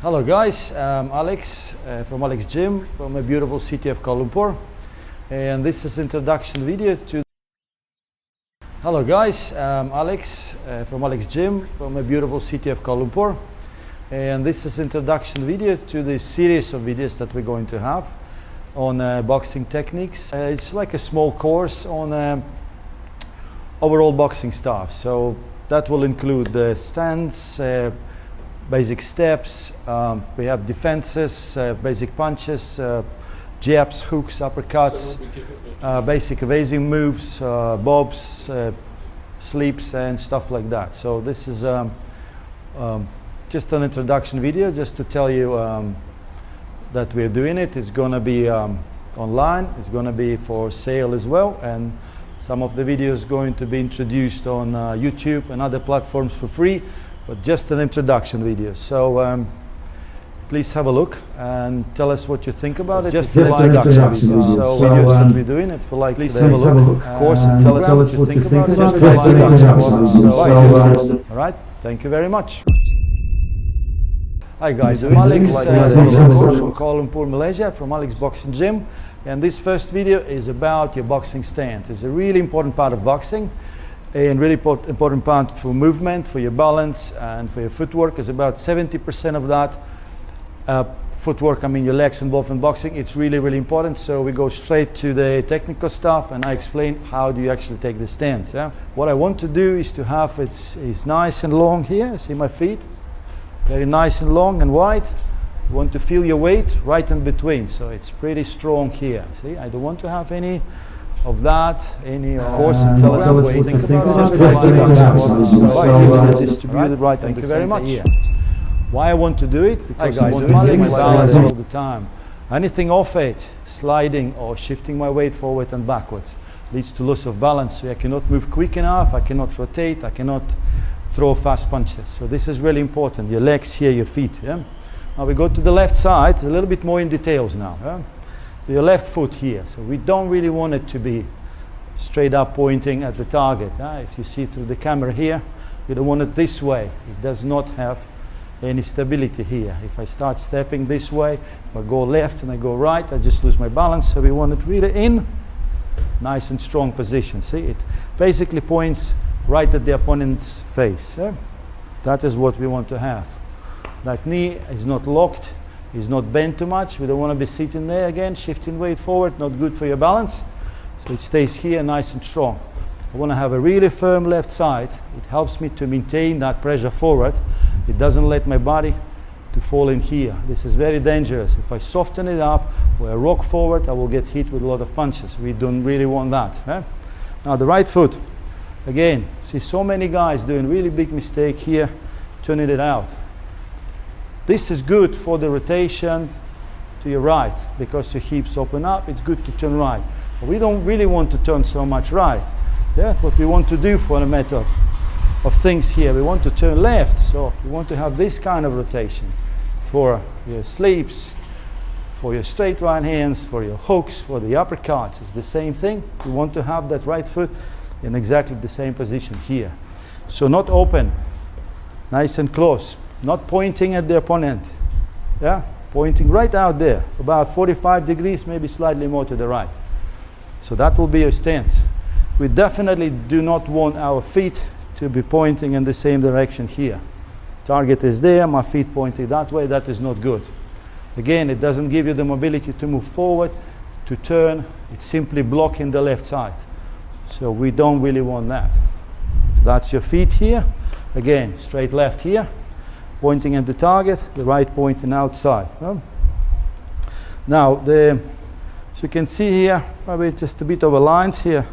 Hello guys, I'm Alex from Alex Gym from a beautiful city of Kuala Lumpur, and this is introduction video to. Hello guys, I'm Alex from Alex Gym from a beautiful city of Kuala Lumpur, and this is introduction video to the series of videos that we're going to have on boxing techniques. It's like a small course on overall boxing stuff, so that will include the stance, basic steps, we have defenses, basic punches, jabs, hooks, uppercuts, basic evasive moves, bobs, sleeps and stuff like that. So this is just an introduction video just to tell you that we're doing it. It's going to be online, it's going to be for sale as well, and some of the videos going to be introduced on YouTube and other platforms for free. But just an introduction video. So please have a look and tell us what you think about it. Just an introduction video. So videos that we're doing, if you like, please have a look, of course, and tell us what you think about it. Just an introduction. All right, thank you very much. Hi guys, I'm Alex from Kuala Lumpur, Malaysia, from Alex Boxing Gym, and this first video is about your boxing stance. It's a really important part of boxing. And really important part for movement, for your balance, and for your footwork. Is about 70% of that footwork. I mean your legs involved in boxing. It's really, really important. So we go straight to the technical stuff, and I explain how do you actually take the stance. Yeah? What I want to do is to have it's nice and long here. See my feet? Very nice and long and wide. You want to feel your weight right in between. So it's pretty strong here. See, I don't want to have any of that, any course, and tell us what you think about it. Distributed right. Thank you very much. Why I want to do it? Because I want to feel my balance all the time. Anything off it, sliding or shifting my weight forward and backwards, leads to loss of balance. So I cannot move quick enough, I cannot rotate, I cannot throw fast punches. So this is really important. Your legs here, your feet. Yeah? Now we go to the left side. It's a little bit more in details now. Yeah? So your left foot here, so we don't really want it to be straight up pointing at the target. If you see through the camera here, you don't want it this way. It does not have any stability here. If I start stepping this way, if I go left and I go right, I just lose my balance. So we want it really in, nice and strong position. See, it basically points right at the opponent's face. That is what we want to have. That knee is not locked. Is not bent too much. We don't want to be sitting there again, shifting weight forward, not good for your balance. So it stays here nice and strong. I want to have a really firm left side. It helps me to maintain that pressure forward. It doesn't let my body to fall in here. This is very dangerous. If I soften it up or I rock forward, I will get hit with a lot of punches. We don't really want that. Now the right foot. Again, see so many guys doing really big mistake here, turning it out. This is good for the rotation to your right because your hips open up. It's good to turn right. But we don't really want to turn so much right. Yeah, what we want to do for a matter of things here, we want to turn left. So we want to have this kind of rotation for your sleeps, for your straight right hands, for your hooks, for the uppercuts. It's the same thing. We want to have that right foot in exactly the same position here. So not open, nice and close. Not pointing at the opponent, yeah, pointing right out there, about 45 degrees, maybe slightly more to the right. So that will be your stance. We definitely do not want our feet to be pointing in the same direction here. Target is there, my feet pointing that way, that is not good. Again, it doesn't give you the mobility to move forward, to turn, it's simply blocking the left side. So we don't really want that. That's your feet here. Again, straight left here. Pointing at the target, the right pointing outside. Now, as you can see here, probably just a bit of a lines here.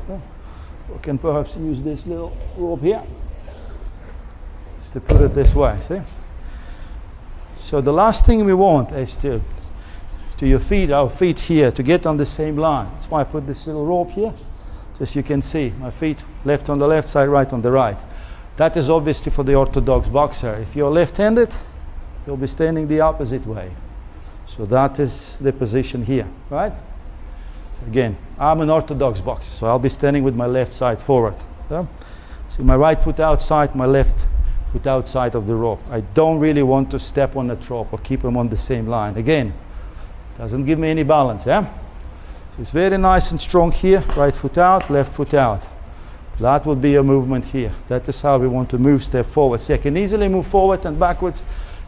We can perhaps use this little rope here, just to put it this way. See? So the last thing we want is to your feet, our feet here, to get on the same line. That's why I put this little rope here. Just you can see, my feet left on the left side, right on the right. That is obviously for the orthodox boxer. If you're left-handed, you'll be standing the opposite way. So that is the position here, right? So again, I'm an orthodox boxer, so I'll be standing with my left side forward. Yeah? See my right foot outside, my left foot outside of the rope. I don't really want to step on that rope or keep them on the same line. Again, doesn't give me any balance, yeah? So it's very nice and strong here, right foot out, left foot out. That would be a movement here. That is how we want to move, step forward. See, I can easily move forward and backwards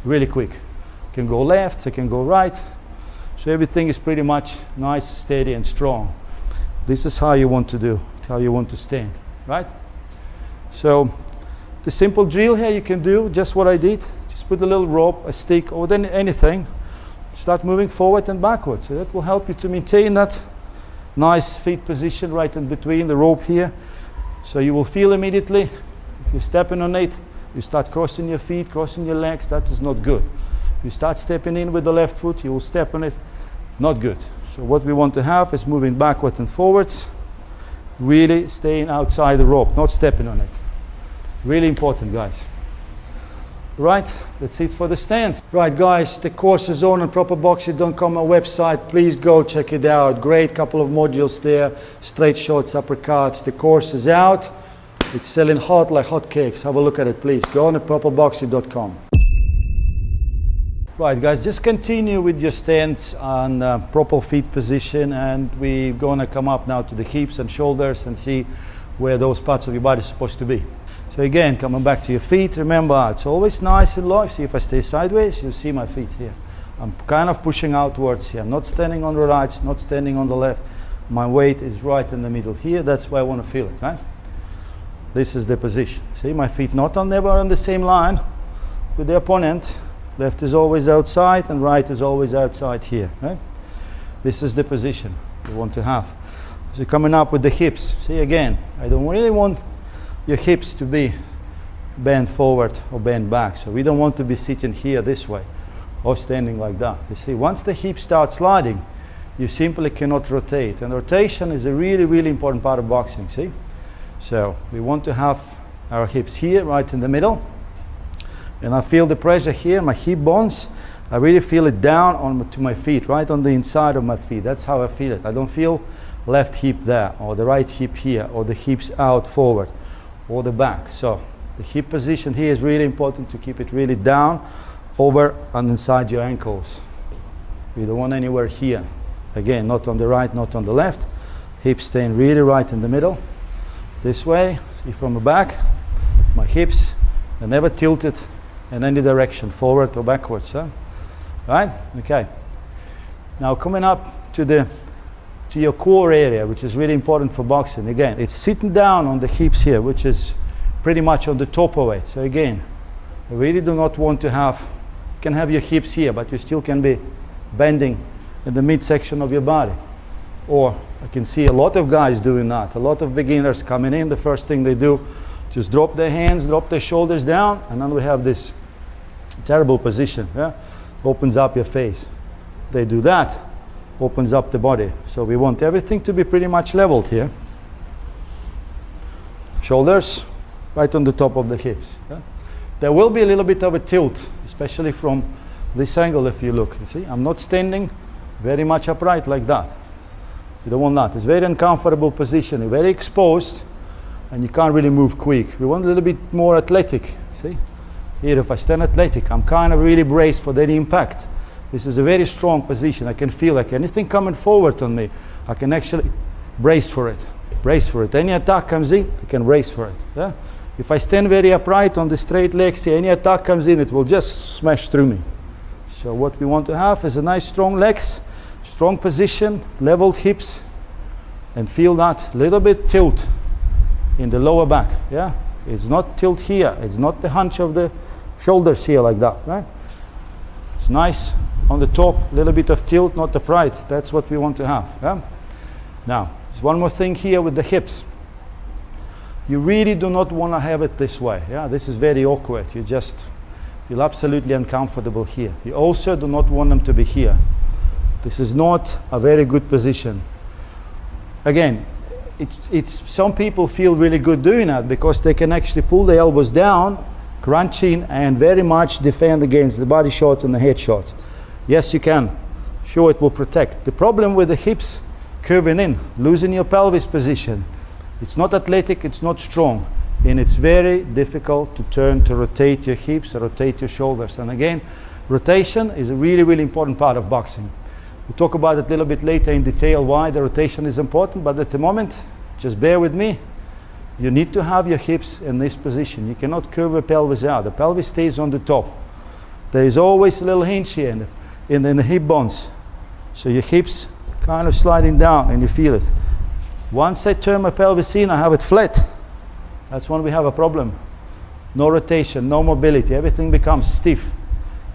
really quick. I can go left, I can go right. So everything is pretty much nice, steady and strong. This is how you want to do, how you want to stand, right? So the simple drill here you can do, just what I did. Just put a little rope, a stick, or then anything. Start moving forward and backwards. So that will help you to maintain that nice feet position right in between the rope here. So you will feel immediately, if you're stepping on it, you start crossing your feet, crossing your legs, that is not good. You start stepping in with the left foot, you will step on it, not good. So what we want to have is moving backwards and forwards, really staying outside the rope, not stepping on it. Really important, guys. Right, that's it for the stance. Right, guys, the course is on properboxing.com, our website. Please go check it out. Great couple of modules there. Straight shots, uppercuts. The course is out. It's selling hot like hotcakes. Have a look at it, please. Go on properboxing.com. Right, guys, just continue with your stance on proper feet position, and we're gonna come up now to the hips and shoulders and see where those parts of your body are supposed to be. So again, coming back to your feet, remember it's always nice and low. See, if I stay sideways, you see my feet here. I'm kind of pushing outwards here. I'm not standing on the right, not standing on the left. My weight is right in the middle here. That's where I want to feel it, right? This is the position. See, my feet never on the same line with the opponent. Left is always outside and right is always outside here, right? This is the position you want to have. So coming up with the hips. See, again, I don't really want your hips to be bent forward or bent back. So we don't want to be sitting here this way or standing like that. You see, once the hips start sliding, you simply cannot rotate. And rotation is a really, really important part of boxing, see? So we want to have our hips here, right in the middle. And I feel the pressure here, my hip bones. I really feel it down to my feet, right on the inside of my feet. That's how I feel it. I don't feel left hip there, or the right hip here, or the hips out forward, or the back. So the hip position here is really important to keep it really down, over and inside your ankles. We don't want anywhere here. Again, not on the right, not on the left. Hips staying really right in the middle. This way, see from the back, my hips are never tilted in any direction, forward or backwards. Huh? Right? Okay. Now coming up to your core area, which is really important for boxing. Again, it's sitting down on the hips here, which is pretty much on the top of it. So again, I really do not want to have, you can have your hips here, but you still can be bending in the midsection of your body. Or I can see a lot of guys doing that. A lot of beginners coming in, the first thing they do, just drop their hands, drop their shoulders down, and then we have this terrible position. Yeah? Opens up your face. They do that, opens up the body. So we want everything to be pretty much leveled here. Shoulders right on the top of the hips. Yeah? There will be a little bit of a tilt, especially from this angle if you look. You see, I'm not standing very much upright like that. You don't want that. It's very uncomfortable position, you're very exposed, and you can't really move quick. We want a little bit more athletic. See? Here, if I stand athletic, I'm kind of really braced for that impact. This is a very strong position. I can feel like anything coming forward on me, I can actually brace for it. Brace for it. Any attack comes in, I can brace for it. Yeah? If I stand very upright on the straight legs, any attack comes in, it will just smash through me. So what we want to have is a nice strong legs, strong position, leveled hips, and feel that little bit tilt in the lower back. Yeah? It's not tilt here. It's not the hunch of the shoulders here like that. Right? It's nice on the top, a little bit of tilt, not upright. That's what we want to have. Yeah? Now, there's one more thing here with the hips. You really do not want to have it this way. Yeah? This is very awkward. You just feel absolutely uncomfortable here. You also do not want them to be here. This is not a very good position. Again, it's some people feel really good doing that because they can actually pull the elbows down, crunch in, and very much defend against the body shots and the head shots. Yes, you can. Sure, it will protect. The problem with the hips curving in, losing your pelvis position, it's not athletic, it's not strong. and it's very difficult to turn, to rotate your hips, or rotate your shoulders. And again, rotation is a really, really important part of boxing. We'll talk about it a little bit later in detail why the rotation is important, but at the moment, just bear with me. You need to have your hips in this position. You cannot curve the pelvis out. The pelvis stays on the top. There is always a little hinge here in the hip bones. So your hips kind of sliding down and you feel it. Once I turn my pelvis in, I have it flat. That's when we have a problem. No rotation, no mobility. Everything becomes stiff.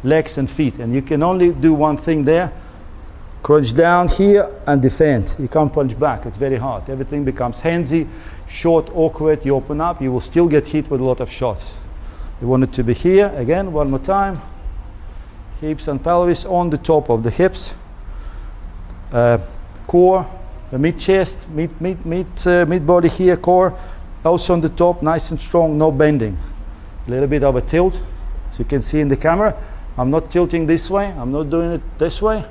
Legs and feet. And you can only do one thing there. Crunch down here and defend. You can't punch back. It's very hard. Everything becomes handsy, short, awkward. You open up, you will still get hit with a lot of shots. You want it to be here. Again, one more time. Hips and pelvis on the top of the hips. Core, the mid-chest, mid-body here, core. Also on the top, nice and strong, no bending. A little bit of a tilt. So you can see in the camera, I'm not tilting this way. I'm not doing it this way.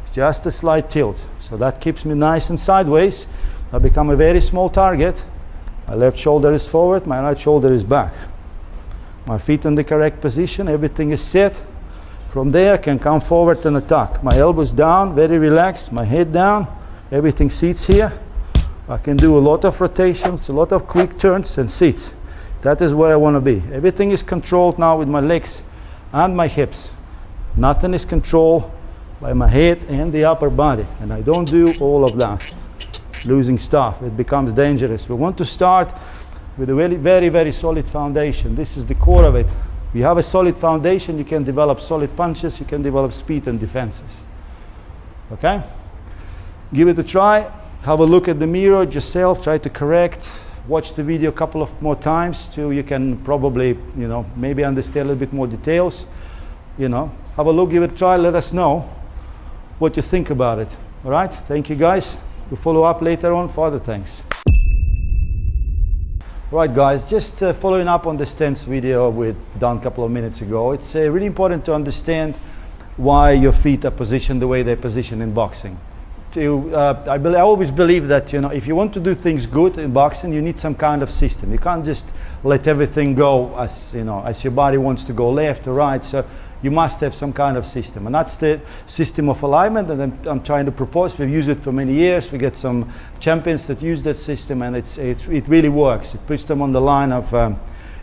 It's just a slight tilt. So that keeps me nice and sideways. I become a very small target. My left shoulder is forward, my right shoulder is back. My feet in the correct position, everything is set. From there, I can come forward and attack. My elbows down, very relaxed, my head down, everything sits here. I can do a lot of rotations, a lot of quick turns and sits. That is where I want to be. Everything is controlled now with my legs and my hips. Nothing is controlled by my head and the upper body. And I don't do all of that. Losing stuff, it becomes dangerous. We want to start with a very, very, very solid foundation. This is the core of it. You have a solid foundation, you can develop solid punches, you can develop speed and defenses. Okay? Give it a try. Have a look at the mirror yourself, try to correct. Watch the video a couple of more times till you can probably, maybe understand a little bit more details. Have a look, give it a try, let us know what you think about it. All right? Thank you, guys. We'll follow up later on for other things. Right, guys, just following up on the stance video we've done a couple of minutes ago. It's really important to understand why your feet are positioned the way they're positioned in boxing. I always believe that if you want to do things good in boxing, you need some kind of system. You can't just let everything go as your body wants to go left or right. So you must have some kind of system, and that's the system of alignment that I'm trying to propose. We've used it for many years. We get some champions that use that system, and it really works. It puts them on the line of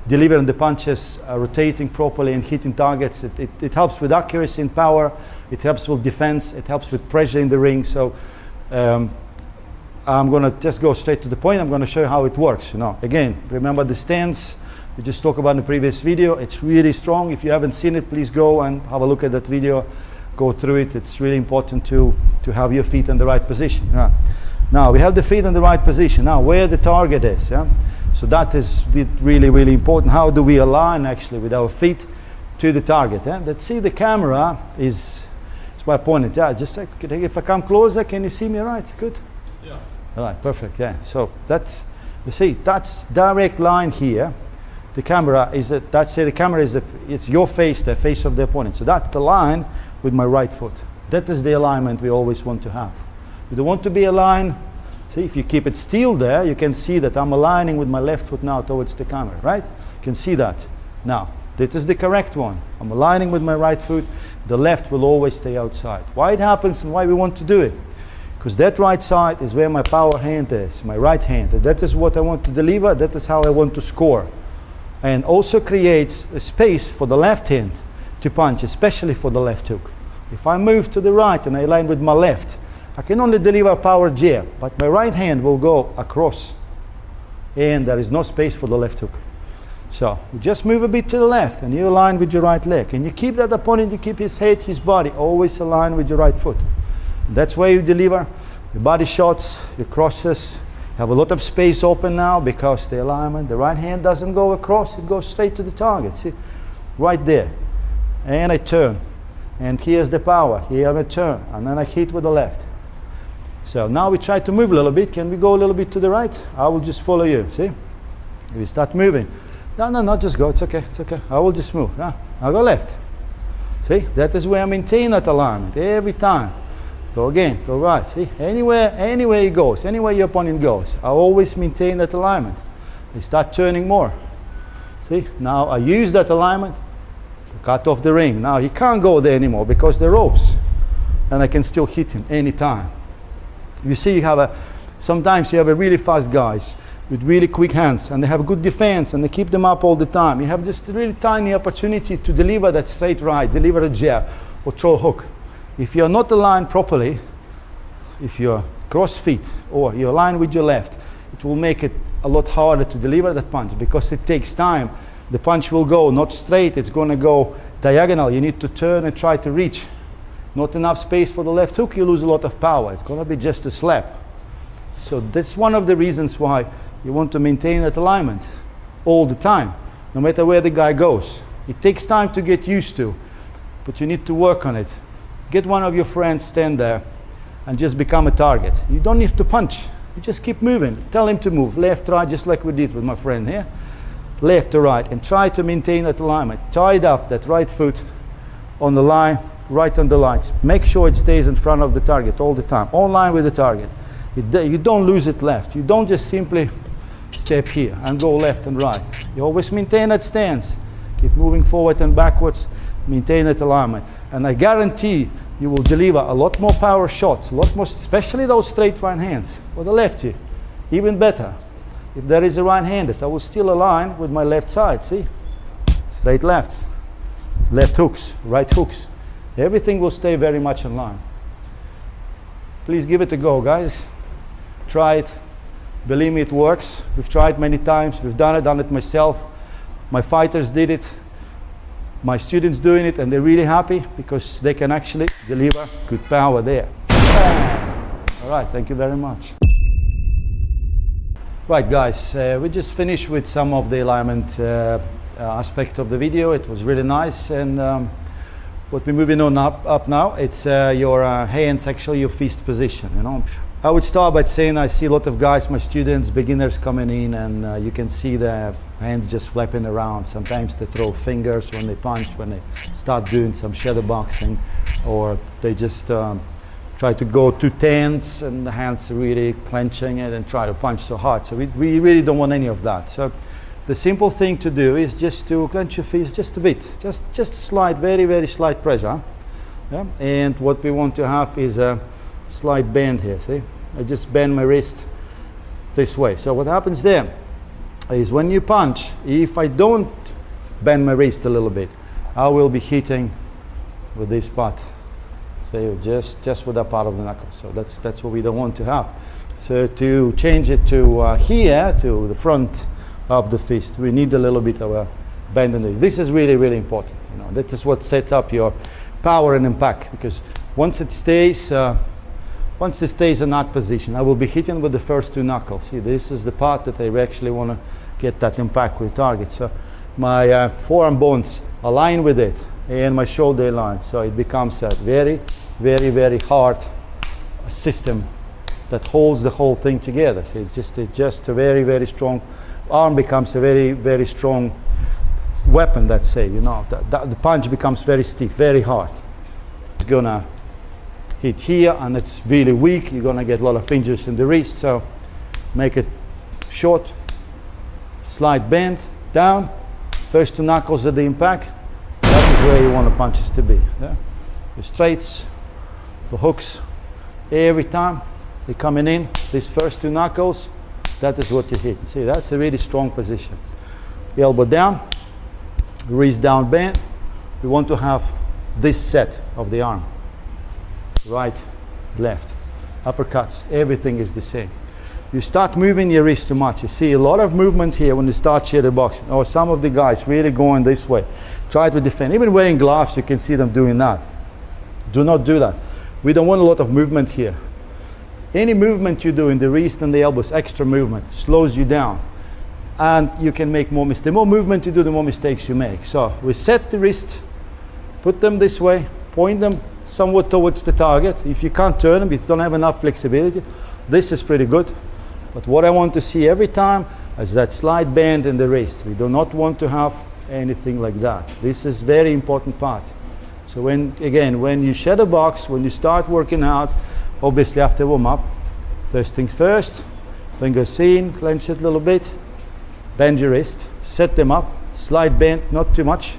delivering the punches, rotating properly and hitting targets. It helps with accuracy and power. It helps with defense. It helps with pressure in the ring. So I'm going to just go straight to the point. I'm going to show you how it works. Again, remember the stance we just talked about in the previous video. It's really strong. If you haven't seen it, please go and have a look at that video. Go through it. It's really important to have your feet in the right position. Now we have the feet in the right position. Now where the target is. So that is really, really important. How do we align actually with our feet to the target? Let's see, the camera is my opponent. Just if I come closer, can you see me right? Good? Yeah. All right, perfect, So that's, you see, that's direct line here. The camera is, it's your face, the face of the opponent. So that's the line with my right foot. That is the alignment we always want to have. We don't want to be aligned. See, if you keep it still there, you can see that I'm aligning with my left foot now towards the camera, right? You can see that. Now, this is the correct one. I'm aligning with my right foot. The left will always stay outside. Why it happens and why we want to do it? Because that right side is where my power hand is, my right hand. And that is what I want to deliver. That is how I want to score. And also creates a space for the left hand to punch, especially for the left hook. If I move to the right and I align with my left, I can only deliver a power jab, but my right hand will go across and there is no space for the left hook. So you just move a bit to the left and you align with your right leg, and you keep that opponent, you keep his head, his body always aligned with your right foot. And that's where you deliver your body shots, your crosses. You have a lot of space open now because the alignment, the right hand doesn't go across, it goes straight to the target. See, right there. And I turn, and here's the power. Here I turn, and then I hit with the left. So now we try to move a little bit. Can we go a little bit to the right? I will just follow you. See? We start moving. No, just go. It's okay. It's okay. I will just move. I'll go left. See? That is where I maintain that alignment every time. Go again. Go right. See? Anywhere he goes, anywhere your opponent goes, I always maintain that alignment. they start turning more. See, now I use that alignment to cut off the ring. Now he can't go there anymore because the ropes, and I can still hit him anytime. You see, sometimes you have a really fast guys with really quick hands, and they have good defense, and they keep them up all the time. You have just a really tiny opportunity to deliver that straight right, deliver a jab, or throw a hook. If you're not aligned properly, if you're cross feet or you're aligned with your left, it will make it a lot harder to deliver that punch because it takes time. The punch will go not straight, it's going to go diagonal. You need to turn and try to reach. Not enough space for the left hook, you lose a lot of power. It's going to be just a slap. So that's one of the reasons why you want to maintain that alignment all the time, no matter where the guy goes. It takes time to get used to, but you need to work on it. Get one of your friends, stand there, and just become a target. You don't need to punch. You just keep moving. Tell him to move left, right, just like we did with my friend here. Left to right, and try to maintain that alignment. Tied up that right foot on the line, right on the lines. Make sure it stays in front of the target all the time, on line with the target. You don't lose it left. You don't just simply step here and go left and right. You always maintain that stance. Keep moving forward and backwards, maintain that alignment. And I guarantee you will deliver a lot more power shots, a lot more, especially those straight right hands, or the lefty, even better. If there is a right-handed, I will still align with my left side, see? Straight left, left hooks, right hooks. Everything will stay very much in line. Please give it a go, guys. Try it. Believe me, it works. We've tried many times. We've done it myself. My fighters did it. My students doing it, and they're really happy because they can actually deliver good power there. All right, thank you very much. Right, guys, we just finished with some of the alignment aspect of the video. It was really nice, and what we're moving on up now, it's your hands, actually your fist position. You know, I would start by saying I see a lot of guys, my students, beginners coming in, and you can see their hands just flapping around. Sometimes they throw fingers when they punch, when they start doing some shadow boxing, or they just try to go too tense and the hands are really clenching it and try to punch so hard. So we really don't want any of that. So the simple thing to do is just to clench your fist just a bit, just slight, very slight pressure. Yeah? And what we want to have is a slight bend here. See, I just bend my wrist this way. So what happens there is when you punch, if I don't bend my wrist a little bit, I will be hitting with this part. So just with that part of the knuckle. So that's what we don't want to have. So to change it to here, to the front of the fist, we need a little bit of a bend in this. This is really important. You know, that is what sets up your power and impact, because once it stays in that position, I will be hitting with the first two knuckles. See, this is the part that I actually want to get that impact with target. So my forearm bones align with it, and my shoulder align. So it becomes a very hard system that holds the whole thing together. So it's just a very strong arm, becomes a very strong weapon. Let's say, you know, the punch becomes very stiff, very hard. It's gonna hit here, and it's really weak. You're gonna get a lot of injuries in the wrist. So make it short, slight bend down, first two knuckles at the impact. That is where you want the punches to be. Yeah? The straights, the hooks, every time they're coming in, these first two knuckles, that is what you hit. See, that's a really strong position. The elbow down, wrist down bend. We want to have this set of the arm. Right, left, uppercuts, everything is the same. You start moving your wrist too much. You see a lot of movement here when you start shadow boxing, or some of the guys really going this way. Try to defend. Even wearing gloves, you can see them doing that. Do not do that. We don't want a lot of movement here. Any movement you do in the wrist and the elbows, extra movement, slows you down. And you can make more mistakes. The more movement you do, the more mistakes you make. So we set the wrist, put them this way, point them somewhat towards the target. If you can't turn them, if you don't have enough flexibility, this is pretty good. But what I want to see every time is that slight bend in the wrist. We do not want to have anything like that. This is very important part. So when you shadow box, when you start working out, obviously after warm up, first things first, fingers in, clench it a little bit, Bend your wrist, set them up, slide bend, not too much,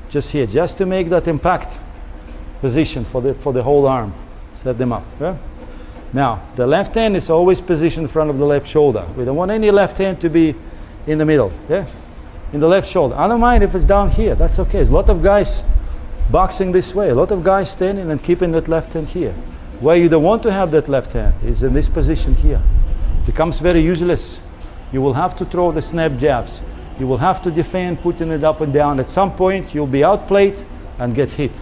just here, just to make that impact position for the whole arm. Set them up. Yeah? Now, the left hand is always positioned in front of the left shoulder. We don't want any left hand to be in the middle, yeah? In the left shoulder. I don't mind if it's down here, that's okay. There's a lot of guys boxing this way, a lot of guys standing and keeping that left hand here. Where you don't want to have that left hand is in this position here. Becomes very useless. You will have to throw the snap jabs. You will have to defend, putting it up and down. At some point, you'll be outplayed and get hit.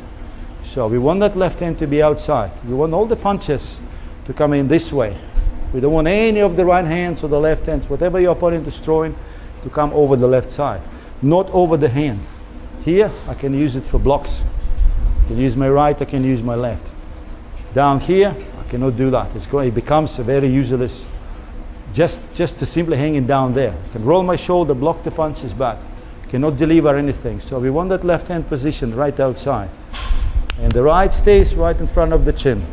So we want that left hand to be outside. We want all the punches to come in this way. We don't want any of the right hands or the left hands, whatever your opponent is throwing, to come over the left side, not over the hand. Here, I can use it for blocks. I can use my right, I can use my left. Down here, I cannot do that. It becomes a very useless, just to simply hanging down there. I can roll my shoulder, block the punches back. Cannot deliver anything. So we want that left hand position right outside. And the right stays right in front of the chin.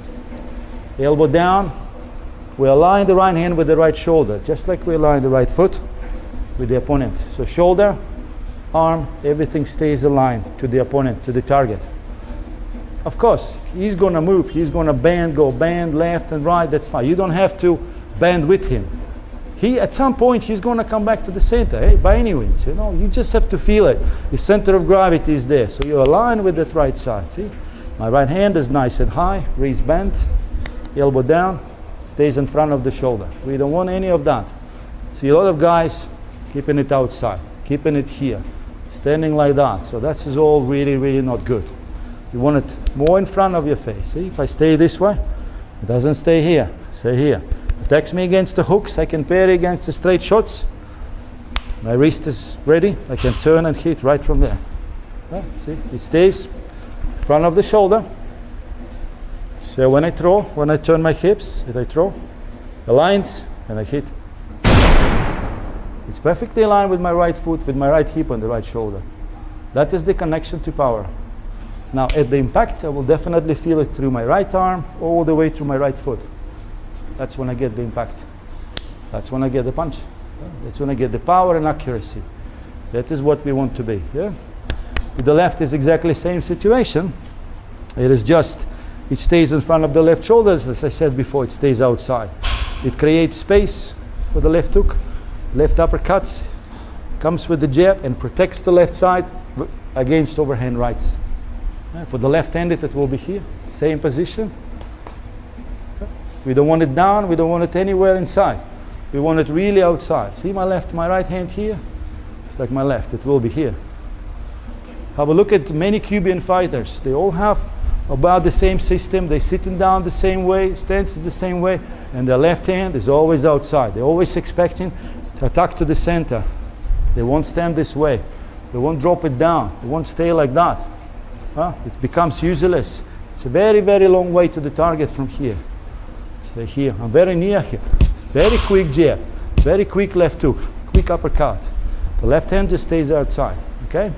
Elbow down. We align the right hand with the right shoulder, just like we align the right foot with the opponent. So shoulder, arm, everything stays aligned to the opponent, to the target. Of course, he's going to move, he's going to bend, go bend left and right, that's fine. You don't have to bend with him. At some point, he's going to come back to the center, by any means. You know, you just have to feel it. The center of gravity is there, so you align with that right side. See, my right hand is nice and high, wrist bent, elbow down, stays in front of the shoulder. We don't want any of that. See, a lot of guys keeping it outside, keeping it here, standing like that. So that is all really, really not good. You want it more in front of your face. See, if I stay this way, it doesn't stay here. Stay here. Attacks me against the hooks. I can parry against the straight shots. My wrist is ready. I can turn and hit right from there. Yeah, see, it stays in front of the shoulder. So when I throw, when I turn my hips, I throw, aligns, and I hit. It's perfectly aligned with my right foot, with my right hip and the right shoulder. That is the connection to power. Now at the impact, I will definitely feel it through my right arm, all the way through my right foot. That's when I get the impact. That's when I get the punch. That's when I get the power and accuracy. That is what we want to be. Yeah? With the left is exactly the same situation. It is just, it stays in front of the left shoulders. As I said before, it stays outside. It creates space for the left hook, left uppercuts, comes with the jab and protects the left side against overhand rights. For the left-handed, it will be here, same position. We don't want it down, we don't want it anywhere inside. We want it really outside. See my right hand here? It's like my left, it will be here. Have a look at many Cuban fighters. They all have about the same system. They're sitting down the same way, stance is the same way, and their left hand is always outside. They're always expecting to attack to the center. They won't stand this way. They won't drop it down. They won't stay like that. It becomes useless. It's a very, very long way to the target from here. Stay here. I'm very near here. Very quick jab. Very quick left hook. Quick uppercut. The left hand just stays outside. Okay?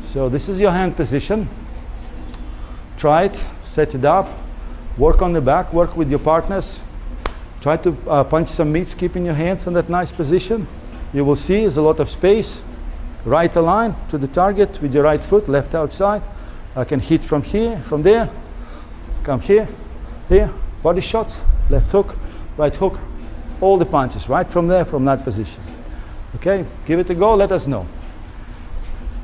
So this is your hand position. Try it. Set it up. Work on the back. Work with your partners. Try to punch some mitts, keeping your hands in that nice position. You will see there's a lot of space. Right align to the target with your right foot. Left outside. I can hit from here, from there, come here, here, body shots, left hook, right hook, all the punches, right from there, from that position. Okay, give it a go, let us know.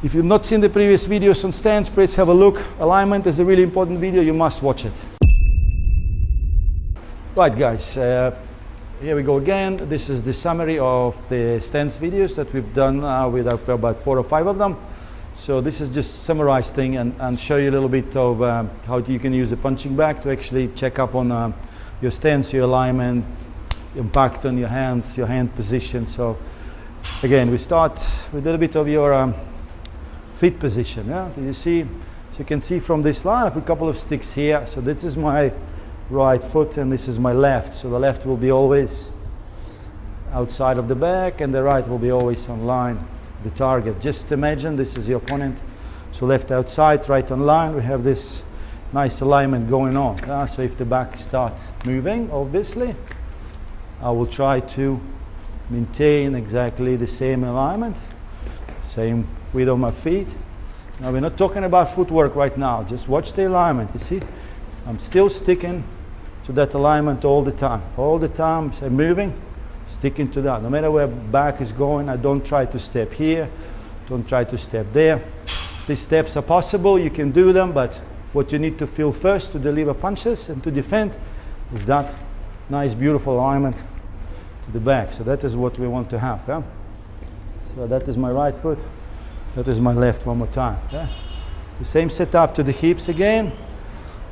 If you've not seen the previous videos on stance, please have a look. Alignment is a really important video, you must watch it. Right guys, here we go again. This is the summary of the stance videos that we've done with about 4 or 5 of them. So this is just summarize thing and show you a little bit of how you can use a punching bag to actually check up on your stance, your alignment, impact on your hands, your hand position. So again, we start with a little bit of your feet position. Yeah? Do you see? So you can see from this line, I put a couple of sticks here. So this is my right foot and this is my left. So the left will be always outside of the back and the right will be always on line. The target. Just imagine this is your opponent. So left outside, right on line. We have this nice alignment going on. So if the back starts moving, obviously, I will try to Maintain exactly the same alignment, same width of my feet. Now we're not talking about footwork right now, just watch the alignment. You see, I'm still sticking to that alignment all the time. All the time, so I'm moving, sticking to that. No matter where back is going, I don't try to step here, don't try to step there. These steps are possible, you can do them, but what you need to feel first to deliver punches and to defend is that nice, beautiful alignment to the back. So that is what we want to have. Yeah? So that is my right foot, that is my left. One more time. Yeah? The same setup to the hips again.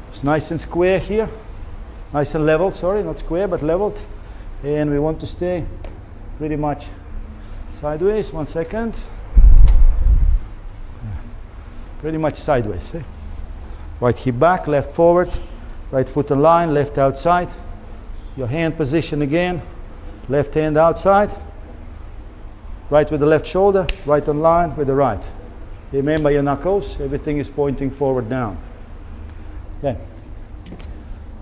It's nice and square here. Nice and leveled, sorry, not square, but leveled. And we want to stay pretty much sideways. 1 second. Pretty much sideways. Eh? Right hip back, left forward, right foot in line, left outside. Your hand position again, left hand outside. Right with the left shoulder, right on line with the right. Remember your knuckles, everything is pointing forward down. Okay.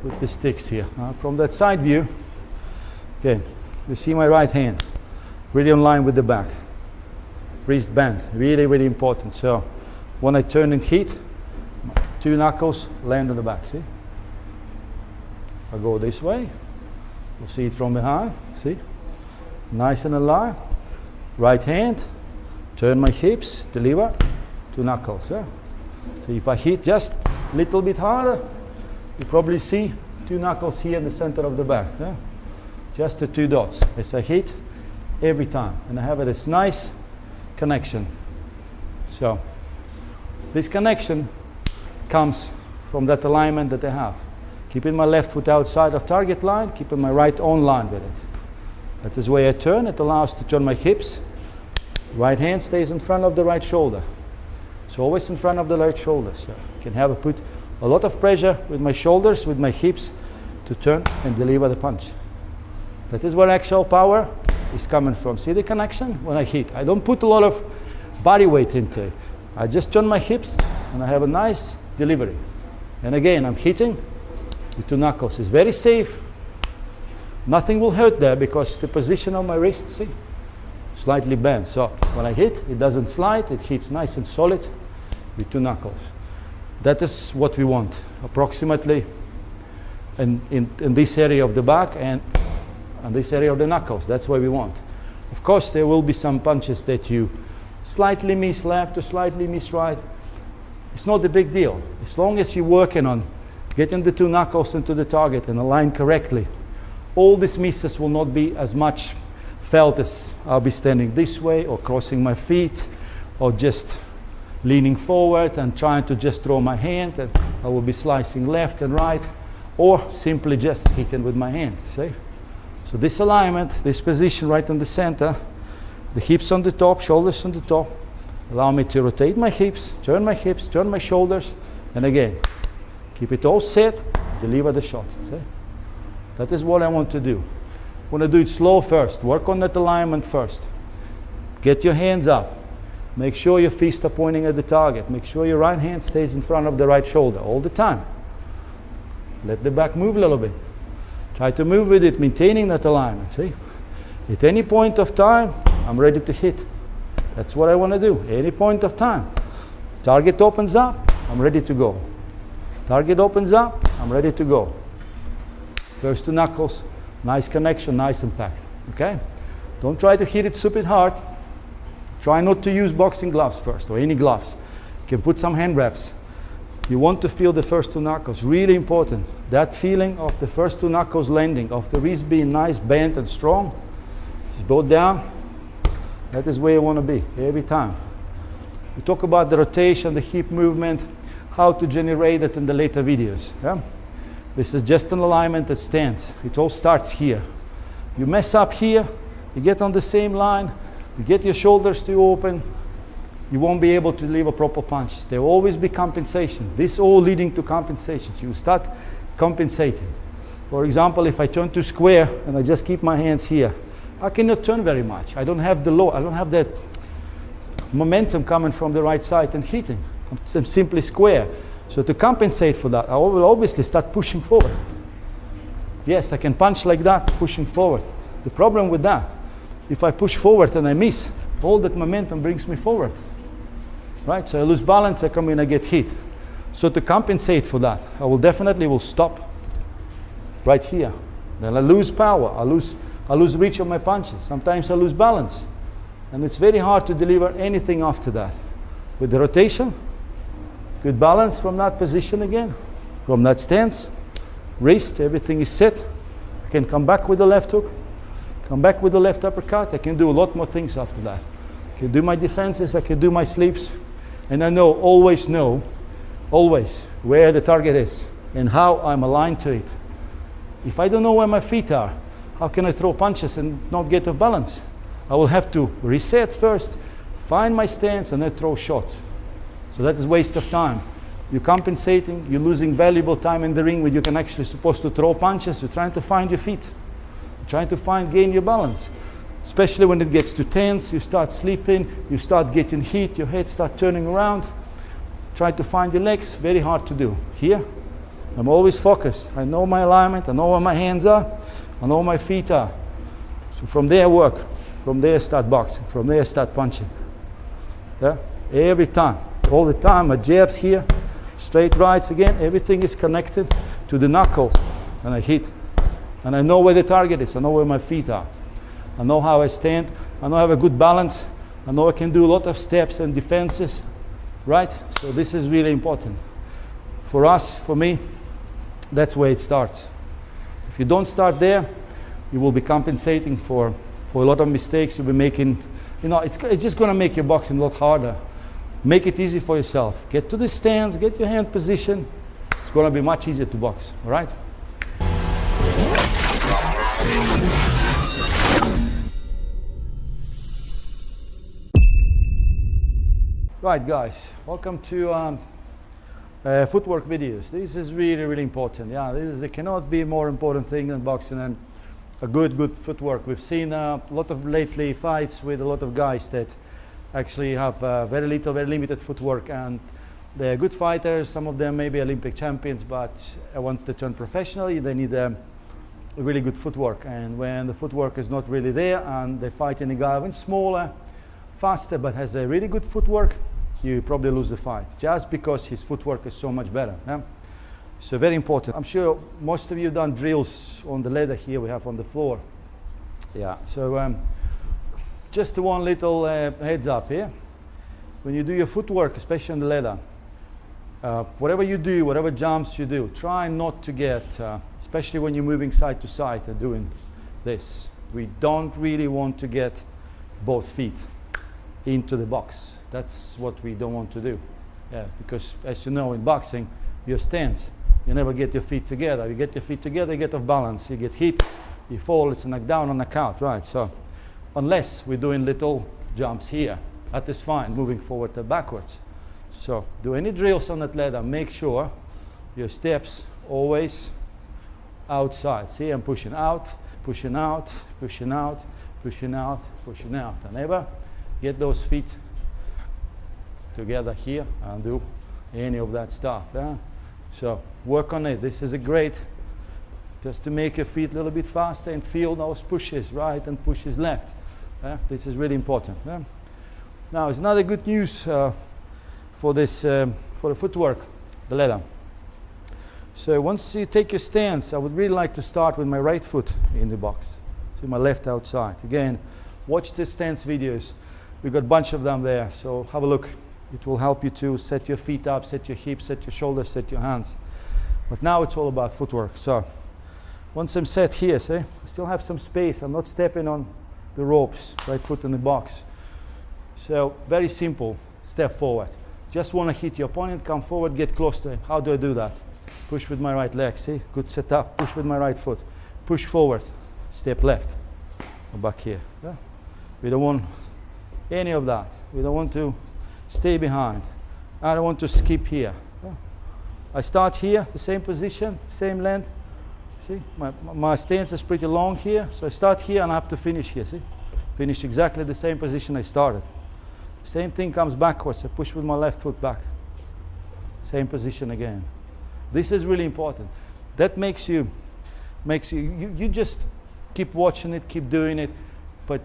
Put the sticks here. From that side view, okay, you see my right hand, really on line with the back. Wrist bend, really, really important. So when I turn and hit, 2 knuckles land on the back, see? I go this way, you'll see it from behind, see? Nice and aligned. Right hand, turn my hips, deliver, 2 knuckles, yeah? So if I hit just a little bit harder, you probably see 2 knuckles here in the center of the back. Yeah? Just the 2 dots as I hit every time. And I have this nice connection. So this connection comes from that alignment that I have. Keeping my left foot outside of target line, keeping my right on line with it. That is where I turn. It allows to turn my hips. Right hand stays in front of the right shoulder. It's always in front of the right shoulder. So you can have put a lot of pressure with my shoulders, with my hips, to turn and deliver the punch. That is where actual power is coming from. See the connection? When I hit, I don't put a lot of body weight into it. I just turn my hips and I have a nice delivery. And again, I'm hitting with 2 knuckles. It's very safe. Nothing will hurt there because the position of my wrist, see, slightly bent. So when I hit, it doesn't slide. It hits nice and solid with 2 knuckles. That is what we want, approximately in this area of the back and this area of the knuckles. That's what we want. Of course, there will be some punches that you slightly miss left or slightly miss right. It's not a big deal. As long as you're working on getting the 2 knuckles into the target and align correctly, all these misses will not be as much felt as I'll be standing this way or crossing my feet or just leaning forward and trying to just throw my hand, and I will be slicing left and right, or simply just hitting with my hand, see? So this alignment, this position right in the center, the hips on the top, shoulders on the top, allow me to rotate my hips, turn my shoulders, and again, keep it all set, deliver the shot, see? That is what I want to do. I want to do it slow first, work on that alignment first. Get your hands up. Make sure your fists are pointing at the target. Make sure your right hand stays in front of the right shoulder all the time. Let the back move a little bit. Try to move with it, maintaining that alignment. See? At any point of time, I'm ready to hit. That's what I want to do. Any point of time. Target opens up, I'm ready to go. Target opens up, I'm ready to go. First 2 knuckles, nice connection, nice impact. Okay? Don't try to hit it super hard. Try not to use boxing gloves first, or any gloves. You can put some hand wraps. You want to feel the first 2 knuckles, really important. That feeling of the first 2 knuckles landing, of the wrist being nice, bent and strong. Just both down. That is where you want to be, every time. We talk about the rotation, the hip movement, how to generate it in the later videos. Yeah? This is just an alignment that stands. It all starts here. You mess up here, you get on the same line, you get your shoulders too open, you won't be able to deliver proper punches. There will always be compensations. This all leading to compensations. You start compensating. For example, if I turn too square and I just keep my hands here, I cannot turn very much. I don't have that momentum coming from the right side and hitting. I'm simply square. So to compensate for that, I will obviously start pushing forward. Yes, I can punch like that, pushing forward. The problem with that if I push forward and I miss, all that momentum brings me forward. Right? So I lose balance, I come in, I get hit. So to compensate for that, I will definitely stop right here. Then I lose power, I lose reach of my punches. Sometimes I lose balance. And it's very hard to deliver anything after that. With the rotation, good balance from that position again, from that stance, wrist, everything is set. I can come back with the left hook, come back with the left uppercut. I can do a lot more things after that. I can do my defenses, I can do my sleeps. And I always know where the target is and how I'm aligned to it. If I don't know where my feet are, how can I throw punches and not get off balance? I will have to reset first, find my stance, and then throw shots. So that is waste of time. You're compensating, you're losing valuable time in the ring when you can actually supposed to throw punches. You're trying to find your feet. You're trying to gain your balance. Especially when it gets too tense, you start sleeping, you start getting hit, your head starts turning around. Try to find your legs, very hard to do. Here, I'm always focused. I know my alignment, I know where my hands are, I know where my feet are. So from there I work, from there I start boxing, from there I start punching. Yeah? Every time, all the time, my jabs here, straight rights again, everything is connected to the knuckles, and I hit. And I know where the target is, I know where my feet are. I know how I stand, I know I have a good balance, I know I can do a lot of steps and defenses, right? So this is really important. For us, for me, that's where it starts. If you don't start there, you will be compensating for a lot of mistakes you'll be making. You know, it's just going to make your boxing a lot harder. Make it easy for yourself. Get to the stance, get your hand position. It's going to be much easier to box, all right? Right, guys, welcome to footwork videos. This is really, really important. Yeah, there cannot be a more important thing than boxing and a good footwork. We've seen a lot of lately fights with a lot of guys that actually have very limited footwork, and they're good fighters. Some of them may be Olympic champions, but once they turn professional, they need a really good footwork. And when the footwork is not really there, and they fight any guy even smaller, faster, but has a really good footwork, you probably lose the fight just because his footwork is so much better. Yeah? So very important. I'm sure most of you have done drills on the leather here we have on the floor. Yeah. So just one little heads up here. When you do your footwork, especially on the leather, whatever you do, whatever jumps you do, try not to get, especially when you're moving side to side and doing this. We don't really want to get both feet into the box. That's what we don't want to do. Yeah, because as you know, in boxing, your stance, you never get your feet together. You get your feet together, you get off balance. You get hit, you fall, it's a knockdown or knockout, right? So unless we're doing little jumps here, that is fine, moving forward and backwards. So do any drills on that leather, make sure your steps always outside. See, I'm pushing out, pushing out, pushing out, pushing out, pushing out. I never get those feet together here and do any of that stuff. Yeah? So work on it. This is a great, just to make your feet a little bit faster and feel those pushes right and pushes left. Yeah? This is really important. Yeah? Now, it's another good news for this, for the footwork, the leather. So once you take your stance, I would really like to start with my right foot in the box. So my left outside. Again, watch the stance videos. We've got a bunch of them there, so have a look. It will help you to set your feet up, set your hips, set your shoulders, set your hands. But now it's all about footwork. So once I'm set here, see, I still have some space. I'm not stepping on the ropes, right foot in the box. So very simple, step forward. Just want to hit your opponent, come forward, get close to him. How do I do that? Push with my right leg, see? Good setup. Push with my right foot. Push forward, step left. Go back here. Yeah? We don't want any of that. We don't want to stay behind. I don't want to skip here. Yeah? I start here, the same position, same length. See, my stance is pretty long here, so I start here and I have to finish here, see? Finish exactly the same position I started. Same thing comes backwards, I push with my left foot back. Same position again. This is really important. That makes you just keep watching it, keep doing it, but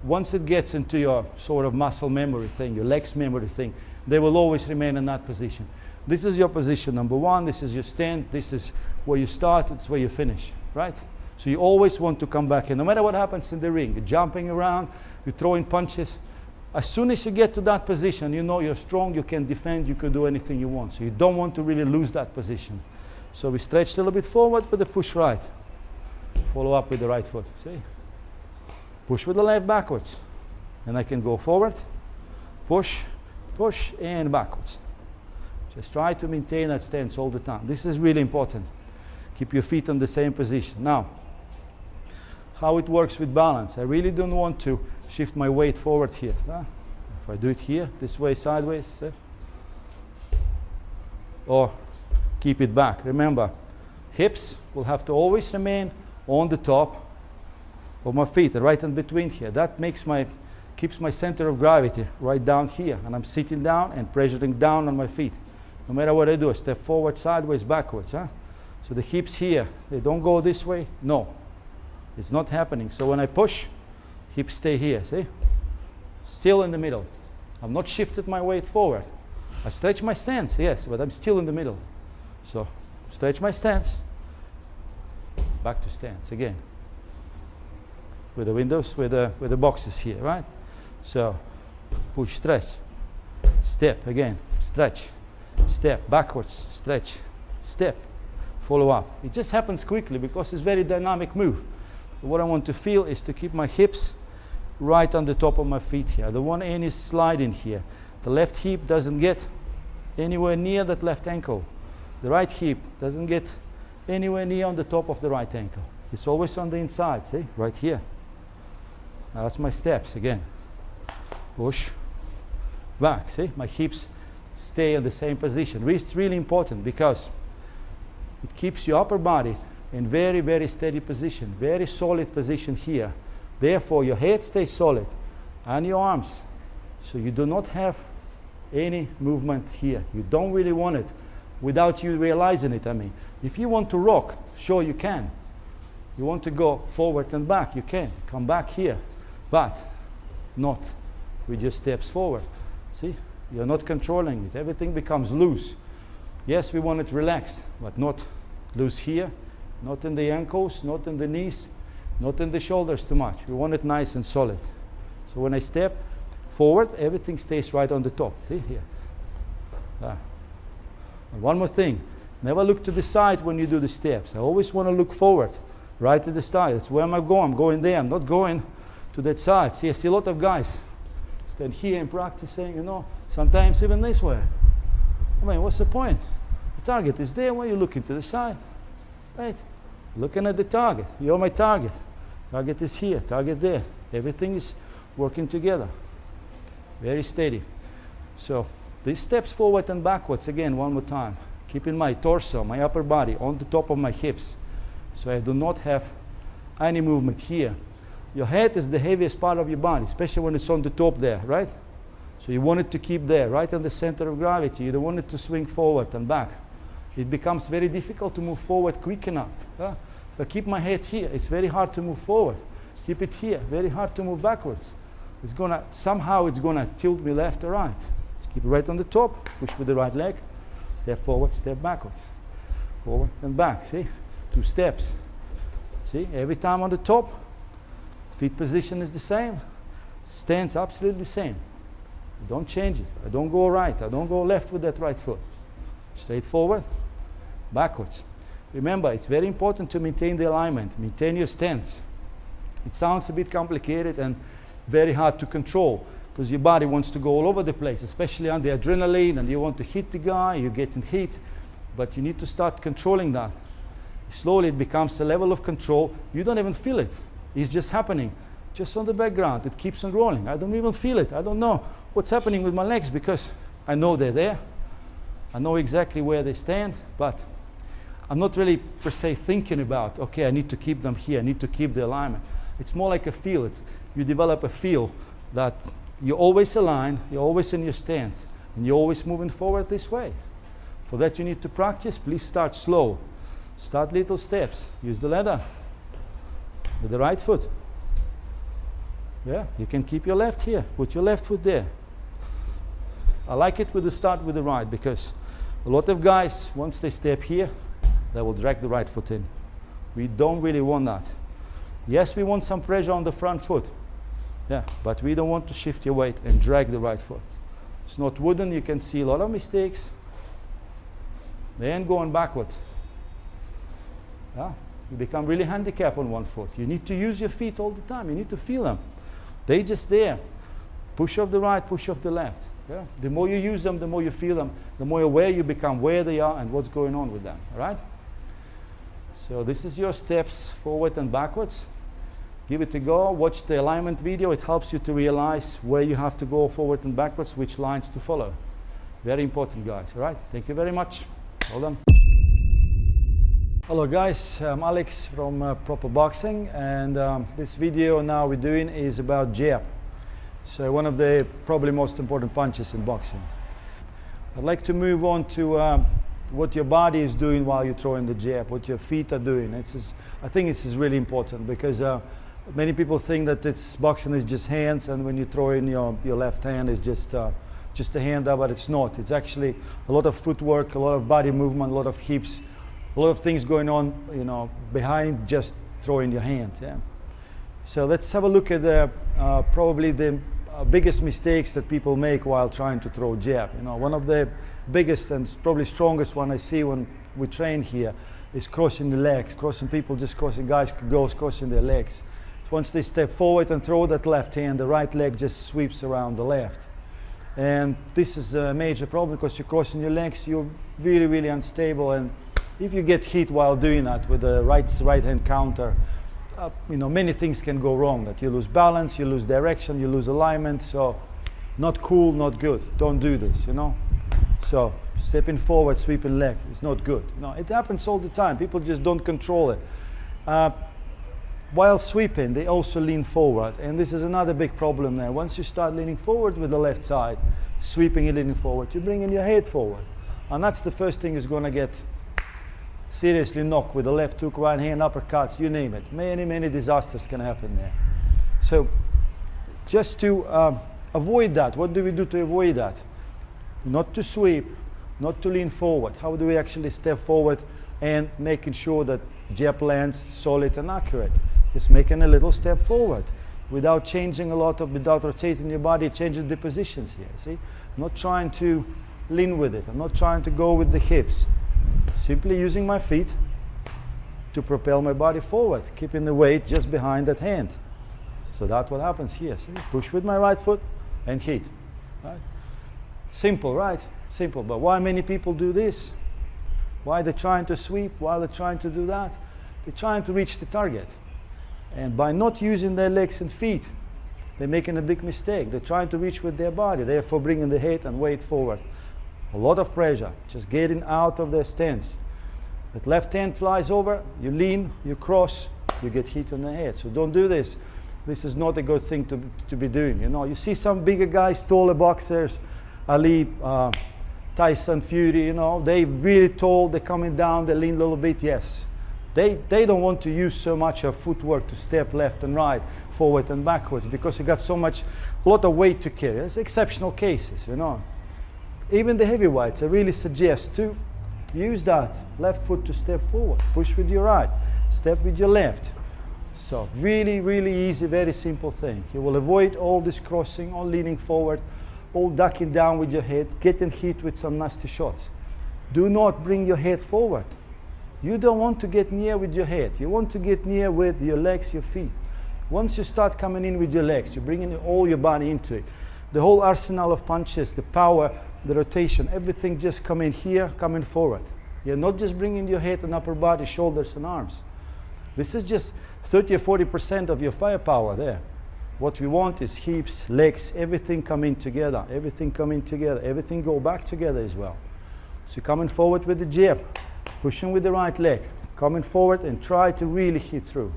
once it gets into your sort of muscle memory thing, your legs memory thing, they will always remain in that position. This is your position number one, this is your stand, this is where you start, it's where you finish, right? So you always want to come back in, no matter what happens in the ring, you're jumping around, you're throwing punches. As soon as you get to that position, you know you're strong, you can defend, you can do anything you want. So you don't want to really lose that position. So we stretch a little bit forward with the push right. Follow up with the right foot, see? Push with the left backwards. And I can go forward, push, push, and backwards. Just try to maintain that stance all the time. This is really important. Keep your feet in the same position. Now, how it works with balance. I really don't want to shift my weight forward here. If I do it here, this way, sideways, or keep it back. Remember, hips will have to always remain on the top of my feet, right in between here. That keeps my center of gravity right down here, and I'm sitting down and pressuring down on my feet. No matter what I do, I step forward, sideways, backwards. So the hips here, they don't go this way. No, it's not happening. So when I push, hips stay here, see? Still in the middle. I've not shifted my weight forward. I stretch my stance, yes, but I'm still in the middle. So stretch my stance, back to stance again. With the windows, with the boxes here, right? So push, stretch, step again, stretch, step, backwards, stretch, step, follow up. It just happens quickly because it's a very dynamic move. What I want to feel is to keep my hips right on the top of my feet here. I don't want any sliding here. The left hip doesn't get anywhere near that left ankle. The right hip doesn't get anywhere near on the top of the right ankle. It's always on the inside, see, right here. Now that's my steps again. Push, back, see, my hips stay in the same position. It's really important because it keeps your upper body in very, very steady position, very solid position here. Therefore, your head stays solid and your arms. So you do not have any movement here. You don't really want it without you realizing it. I mean, if you want to rock, sure you can. You want to go forward and back, you can. Come back here, but not with your steps forward. See, you're not controlling it. Everything becomes loose. Yes, we want it relaxed, but not loose here, not in the ankles, not in the knees, not in the shoulders too much. We want it nice and solid. So when I step forward, everything stays right on the top. See here. And one more thing, never look to the side when you do the steps. I always want to look forward, right to the side. That's where am I going? I'm going there. I'm not going to that side. See, I see a lot of guys stand here and practicing, you know, sometimes even this way. I mean, what's the point? The target is there. Why are you looking to the side? Right? Looking at the target. You're my target. Target is here, target there. Everything is working together. Very steady. So these steps forward and backwards, again, one more time. Keeping my torso, my upper body on the top of my hips. So I do not have any movement here. Your head is the heaviest part of your body, especially when it's on the top there, right? So you want it to keep there, right in the center of gravity. You don't want it to swing forward and back. It becomes very difficult to move forward quick enough. If I keep my head here, it's very hard to move forward. Keep it here, very hard to move backwards. Somehow it's gonna tilt me left or right. Just keep it right on the top, push with the right leg, step forward, step backwards. Forward and back, see? 2 steps. See, every time on the top, feet position is the same, stance absolutely the same. I don't change it. I don't go right, I don't go left with that right foot. Straight forward, backwards. Remember, it's very important to maintain the alignment, maintain your stance. It sounds a bit complicated and very hard to control because your body wants to go all over the place, especially on the adrenaline, and you want to hit the guy, you're getting hit, but you need to start controlling that. Slowly it becomes a level of control. You don't even feel it. It's just happening, just on the background. It keeps on rolling. I don't even feel it. I don't know what's happening with my legs because I know they're there. I know exactly where they stand, but I'm not really per se thinking about, okay, I need to keep them here, I need to keep the alignment. It's more like a feel. You develop a feel that you're always aligned, you're always in your stance, and you're always moving forward this way. For that you need to practice. Please start slow. Start little steps. Use the ladder with the right foot. Yeah, you can keep your left here. Put your left foot there. I like it with the start with the right, because a lot of guys, once they step here, they will drag the right foot in. We don't really want that. Yes, we want some pressure on the front foot. Yeah, but we don't want to shift your weight and drag the right foot. It's not wooden. You can see a lot of mistakes. They ain't going backwards. Yeah, you become really handicapped on one foot. You need to use your feet all the time. You need to feel them. They're just there. Push off the right, push off the left. Yeah? The more you use them, the more you feel them, the more aware you become where they are and what's going on with them. All right? So this is your steps forward and backwards. Give it a go. Watch the alignment video. It helps you to realize where you have to go forward and backwards, which lines to follow. Very important, guys. All right? Thank you very much. Well done. Hello guys, I'm Alex from Proper Boxing, and this video now we're doing is about jab. So one of the probably most important punches in boxing. I'd like to move on to what your body is doing while you're throwing the jab, what your feet are doing. I think this is really important, because many people think that boxing is just hands, and when you throw in your left hand is just a hand up, but it's not. It's actually a lot of footwork, a lot of body movement, a lot of hips, a lot of things going on, you know, behind just throwing your hand. Yeah. So let's have a look at probably the biggest mistakes that people make while trying to throw jab. You know, one of the biggest and probably strongest one I see when we train here is crossing the legs, girls crossing their legs. So once they step forward and throw that left hand, the right leg just sweeps around the left. And this is a major problem, because you're crossing your legs, you're really, really unstable, and if you get hit while doing that with the right hand counter, you know, many things can go wrong. That you lose balance, you lose direction, you lose alignment. So not cool, not good. Don't do this, you know. So stepping forward, sweeping leg is not good. You know, it happens all the time. People just don't control it. While sweeping, they also lean forward, and this is another big problem there. Once you start leaning forward with the left side, sweeping and leaning forward, you're bringing your head forward, and that's the first thing is going to get seriously knocked with the left hook, right hand, uppercuts, you name it. Many disasters can happen there. So just to avoid that, what do we do to avoid that? Not to sweep, not to lean forward. How do we actually step forward and making sure that jab lands solid and accurate? Just making a little step forward without changing a lot of, without rotating your body, changing the positions here. See, I'm not trying to lean with it. I'm not trying to go with the hips. Simply using my feet to propel my body forward, keeping the weight just behind that hand. So that's what happens here. See? Push with my right foot and hit. Right? Simple, right? Simple. But why many people do this? Why they're trying to sweep? Why they're trying to do that? They're trying to reach the target. And by not using their legs and feet, they're making a big mistake. They're trying to reach with their body, therefore bringing the head and weight forward. A lot of pressure, just getting out of their stance. That left hand flies over, you lean, you cross, you get hit on the head. So don't do this. This is not a good thing to be doing. You know, you see some bigger guys, taller boxers, Ali, Tyson, Fury, you know, they really tall, they're coming down, they lean a little bit, yes. They don't want to use so much of footwork to step left and right, forward and backwards, because you got a lot of weight to carry. It's exceptional cases, you know. Even the heavyweights, I really suggest to use that left foot to step forward. Push with your right, step with your left. So really, really easy, very simple thing. You will avoid all this crossing, all leaning forward, all ducking down with your head, getting hit with some nasty shots. Do not bring your head forward. You don't want to get near with your head. You want to get near with your legs, your feet. Once you start coming in with your legs, you're bringing all your body into it. The whole arsenal of punches, the power, the rotation, everything just come in here, coming forward. You're not just bringing your head and upper body, shoulders and arms. This is just 30 or 40% of your firepower there. What we want is hips, legs, everything coming together, everything coming together, everything go back together as well. So coming forward with the jab, pushing with the right leg, coming forward and try to really hit through.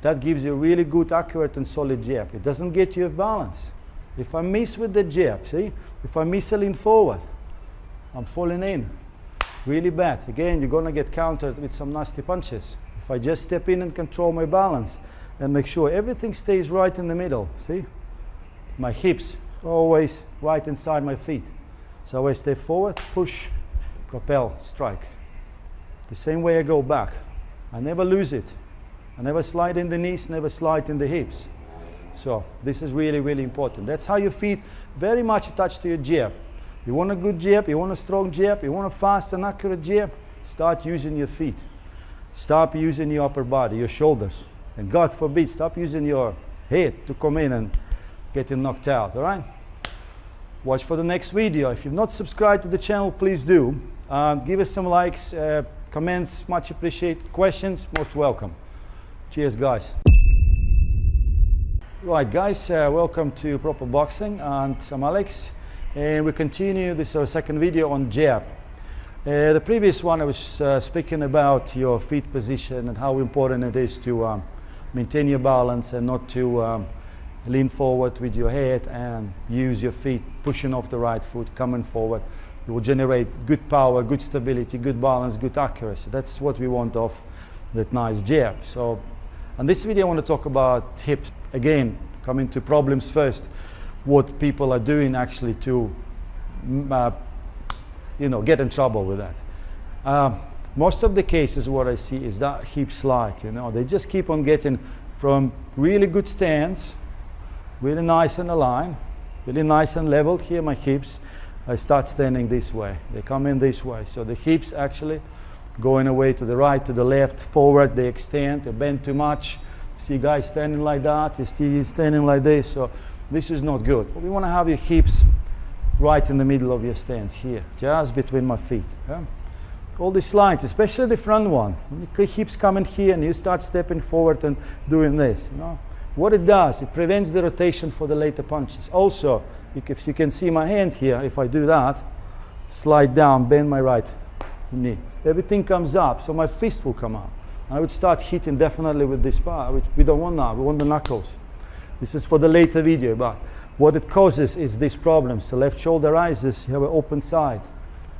That gives you a really good, accurate and solid jab. It doesn't get you off balance. If I miss with the jab, see? If I miss a lean forward, I'm falling in really bad. Again, you're gonna get countered with some nasty punches. If I just step in and control my balance and make sure everything stays right in the middle. See? My hips always right inside my feet. So I step forward, push, propel, strike. The same way I go back. I never lose it. I never slide in the knees, never slide in the hips. So this is really, really important. That's how your feet very much attached to your jab. You want a good jab, you want a strong jab, you want a fast and accurate jab, start using your feet. Stop using your upper body, your shoulders. And God forbid, stop using your head to come in and get you knocked out, all right? Watch for the next video. If you've not subscribed to the channel, please do. Give us some likes, comments, much appreciated. Questions, most welcome. Cheers, guys. Right, guys, welcome to Proper Boxing, and I'm Alex. And we continue, this is our second video on jab. The previous one I was speaking about your feet position and how important it is to maintain your balance and not to lean forward with your head and use your feet pushing off the right foot, coming forward. You will generate good power, good stability, good balance, good accuracy. That's what we want off that nice jab. So in this video I want to talk about hips. Again, coming to problems first, what people are doing actually to get in trouble with that. Most of the cases what I see is that hip slide, they just keep on getting from really good stance, really nice and aligned, really nice and leveled. Here my hips, I start standing this way, they come in this way. So the hips actually going away to the right, to the left, forward, they extend, they bend too much. See guys standing like that, you see standing like this, so this is not good. We want to have your hips right in the middle of your stance here, just between my feet. Yeah? All these slides, especially the front one, when your hips come in here and you start stepping forward and doing this, what it does, it prevents the rotation for the later punches. Also, if you can see my hand here, if I do that, slide down, bend my right knee, everything comes up, so my fist will come up. I would start hitting definitely with this part, which we don't want now, we want the knuckles. This is for the later video, but what it causes is these problems. The left shoulder rises, you have an open side.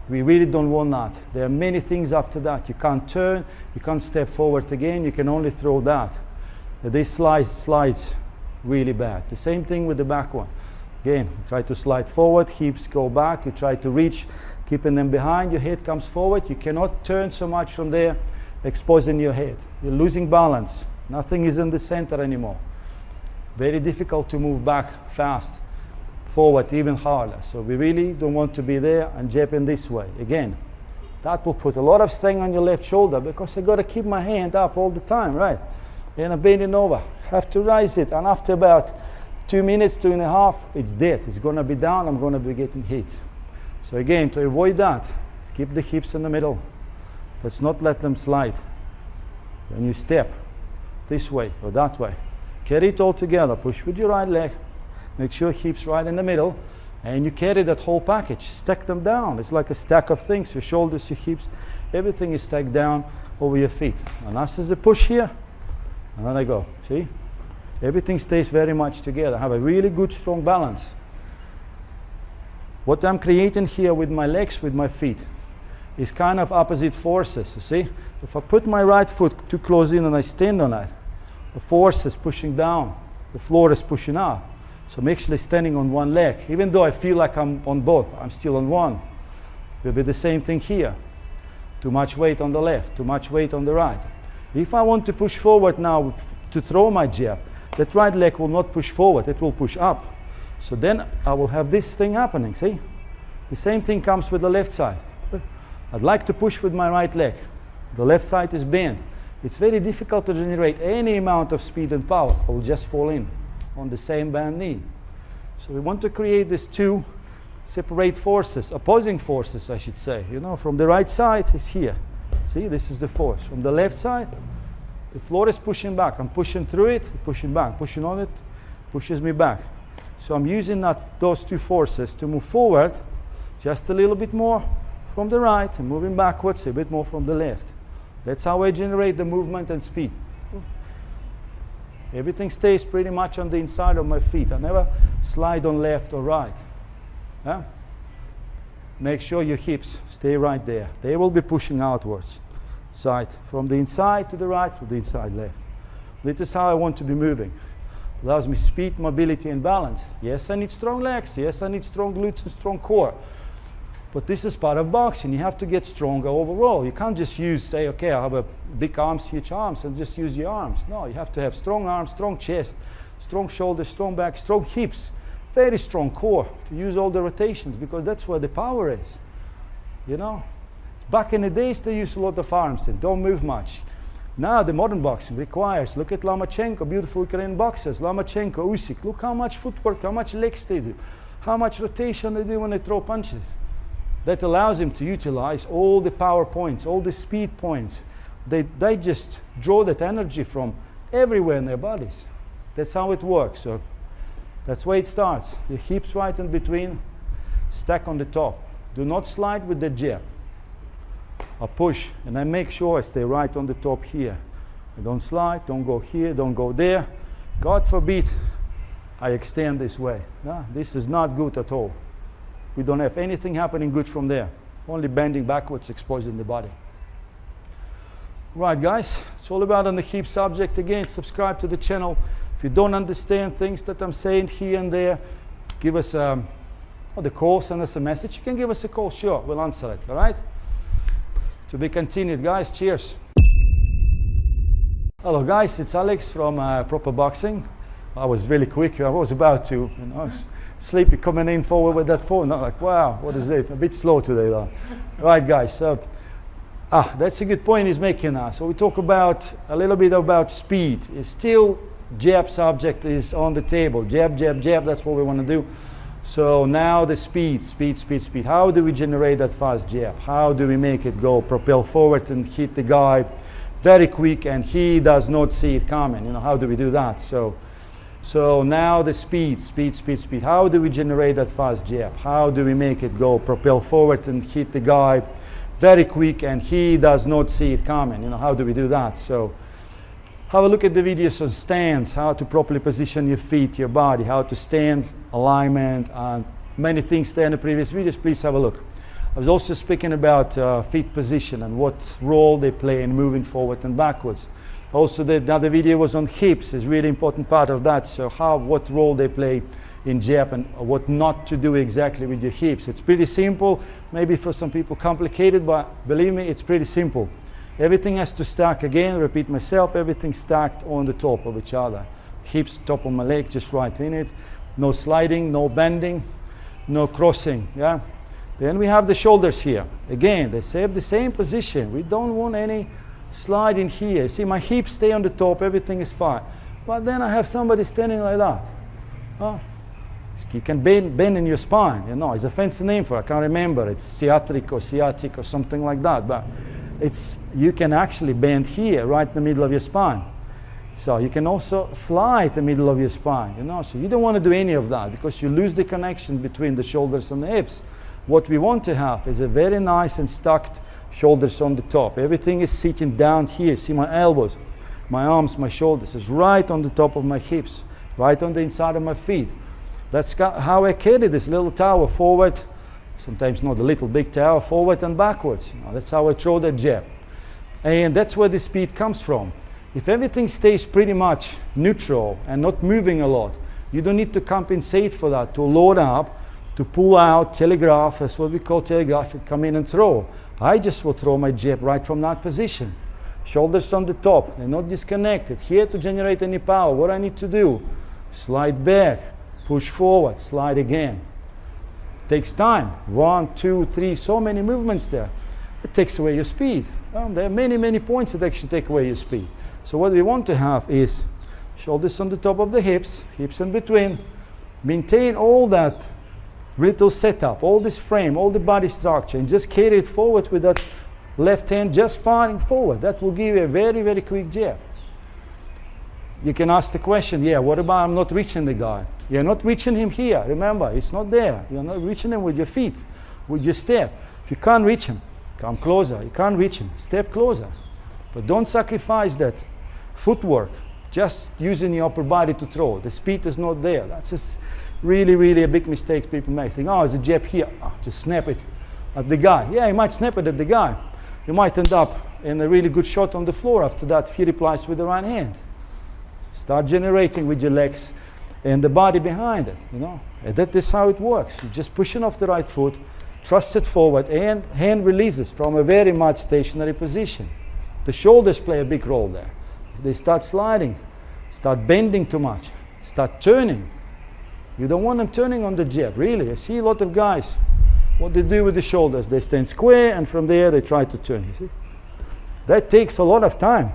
We really don't want that. There are many things after that. You can't turn, you can't step forward again, you can only throw that. This slides really bad. The same thing with the back one. Again, you try to slide forward, hips go back, you try to reach, keeping them behind, your head comes forward, you cannot turn so much from there, exposing your head. You're losing balance. Nothing is in the center anymore. Very difficult to move back fast, forward even harder. So we really don't want to be there and jab in this way. Again, that will put a lot of strain on your left shoulder because I got to keep my hand up all the time, right? And I'm bending over, have to rise it, and after about 2 minutes, 2.5, it's dead. It's going to be down, I'm going to be getting hit. So again, to avoid that, let's keep the hips in the middle. Let's not let them slide. When you step this way or that way, carry it all together, push with your right leg, make sure hips right in the middle, and you carry that whole package, stack them down. It's like a stack of things, your shoulders, your hips, everything is stacked down over your feet. And as is the push here, and then I go, see? Everything stays very much together. Have a really good, strong balance. What I'm creating here with my legs, with my feet, is kind of opposite forces, you see? If I put my right foot too close in and I stand on it, the force is pushing down, the floor is pushing up. So I'm actually standing on one leg. Even though I feel like I'm on both, I'm still on one. It will be the same thing here. Too much weight on the left, too much weight on the right. If I want to push forward now to throw my jab, that right leg will not push forward, it will push up. So then I will have this thing happening, see? The same thing comes with the left side. I'd like to push with my right leg. The left side is bent. It's very difficult to generate any amount of speed and power. I will just fall in on the same bent knee. So we want to create these two separate forces, opposing forces I should say. From the right side is here. See, this is the force. From the left side, the floor is pushing back. I'm pushing through it, pushing back, pushing on it, pushes me back. So I'm using those two forces to move forward just a little bit more from the right and moving backwards a bit more from the left. That's how I generate the movement and speed. Everything stays pretty much on the inside of my feet. I never slide on left or right. Yeah? Make sure your hips stay right there. They will be pushing outwards. Side from the inside to the right, from the inside left. This is how I want to be moving. Allows me speed, mobility, and balance. Yes, I need strong legs. Yes, I need strong glutes and strong core. But this is part of boxing. You have to get stronger overall. You can't just say, okay, I have a big arms, huge arms, and just use your arms. No, you have to have strong arms, strong chest, strong shoulders, strong back, strong hips, very strong core to use all the rotations, because that's where the power is. You know? Back in the days, they used a lot of arms and don't move much. Now the modern boxing requires, look at Lomachenko, beautiful Ukrainian boxers, Lomachenko, Usyk, look how much footwork, how much legs they do, how much rotation they do when they throw punches. That allows him to utilize all the power points, all the speed points. They just draw that energy from everywhere in their bodies. That's how it works. So that's where it starts. The hips right in between, stack on the top. Do not slide with the jab. I push and I make sure I stay right on the top here. I don't slide, don't go here, don't go there. God forbid I extend this way. No, this is not good at all. We don't have anything happening good from there. Only bending backwards, exposing the body. Right, guys, it's all about on the hip subject. Again, subscribe to the channel. If you don't understand things that I'm saying here and there, give us the call, send us a message. You can give us a call, sure, we'll answer it, all right? To be continued, guys. Cheers. Hello, guys. It's Alex from Proper Boxing. I was really quick. I was about to, sleepy coming in forward with that phone. I'm like, wow, what is it? A bit slow today, though. Right, guys. So, that's a good point he's making now. So we talk about a little bit about speed. It's still jab subject is on the table. Jab, jab, jab. That's what we want to do. So now the speed. How do we generate that fast jab? How do we make it go, propel forward and hit the guy very quick and he does not see it coming? How do we do that? So now the speed. How do we generate that fast jab? How do we make it go, propel forward and hit the guy very quick and he does not see it coming? How do we do that? So have a look at the videos on stance, how to properly position your feet, your body, how to stand, alignment, and many things there in the previous videos. Please have a look. I was also speaking about feet position and what role they play in moving forward and backwards. Also, the other video was on hips, is really important part of that. So what role they play in jab and what not to do exactly with your hips. It's pretty simple, maybe for some people complicated, but believe me, it's pretty simple. Everything has to stack again, repeat myself, everything stacked on the top of each other. Hips, top of my leg, just right in it. No sliding, no bending, no crossing, yeah? Then we have the shoulders here. Again, they have the same position. We don't want any slide in here. See, my hips stay on the top, everything is fine. But then I have somebody standing like that. You can bend in your spine, it's a fancy name for it, I can't remember. It's sciatic or something like that. But you can actually bend here, right in the middle of your spine. So you can also slide the middle of your spine, So you don't want to do any of that because you lose the connection between the shoulders and the hips. What we want to have is a very nice and stacked shoulders on the top. Everything is sitting down here. See my elbows, my arms, my shoulders is right on the top of my hips, right on the inside of my feet. That's how I carry this little tower forward. Sometimes not a little big tower, forward and backwards. That's how I throw that jab. And that's where the speed comes from. If everything stays pretty much neutral and not moving a lot, you don't need to compensate for that, to load up, to pull out, telegraph, that's what we call telegraphing, come in and throw. I just will throw my jab right from that position. Shoulders on the top, they're not disconnected. Here to generate any power, what I need to do? Slide back, push forward, slide again. Takes time. 1, 2, 3, so many movements there. It takes away your speed. There are many points that actually take away your speed. So what we want to have is shoulders on the top of the hips, hips in between. Maintain all that little setup, all this frame, all the body structure, and just carry it forward with that left hand just firing forward. That will give you a very quick jab. You can ask the question, what about I'm not reaching the guy? You're not reaching him here. Remember, it's not there. You're not reaching him with your feet, with your step. If you can't reach him, come closer. You can't reach him, step closer. But don't sacrifice that footwork, just using your upper body to throw. The speed is not there. That's just really a big mistake people make. Think, there's a jab here. Just snap it at the guy. Yeah, you might snap it at the guy. You might end up in a really good shot on the floor after that if he replies with the right hand. Start generating with your legs and the body behind it, you know. And that is how it works. You're just pushing off the right foot, thrust it forward, and hand releases from a very much stationary position. The shoulders play a big role there. They start sliding, start bending too much, start turning. You don't want them turning on the jab, really. I see a lot of guys, what they do with the shoulders, they stand square and from there they try to turn, you see. That takes a lot of time.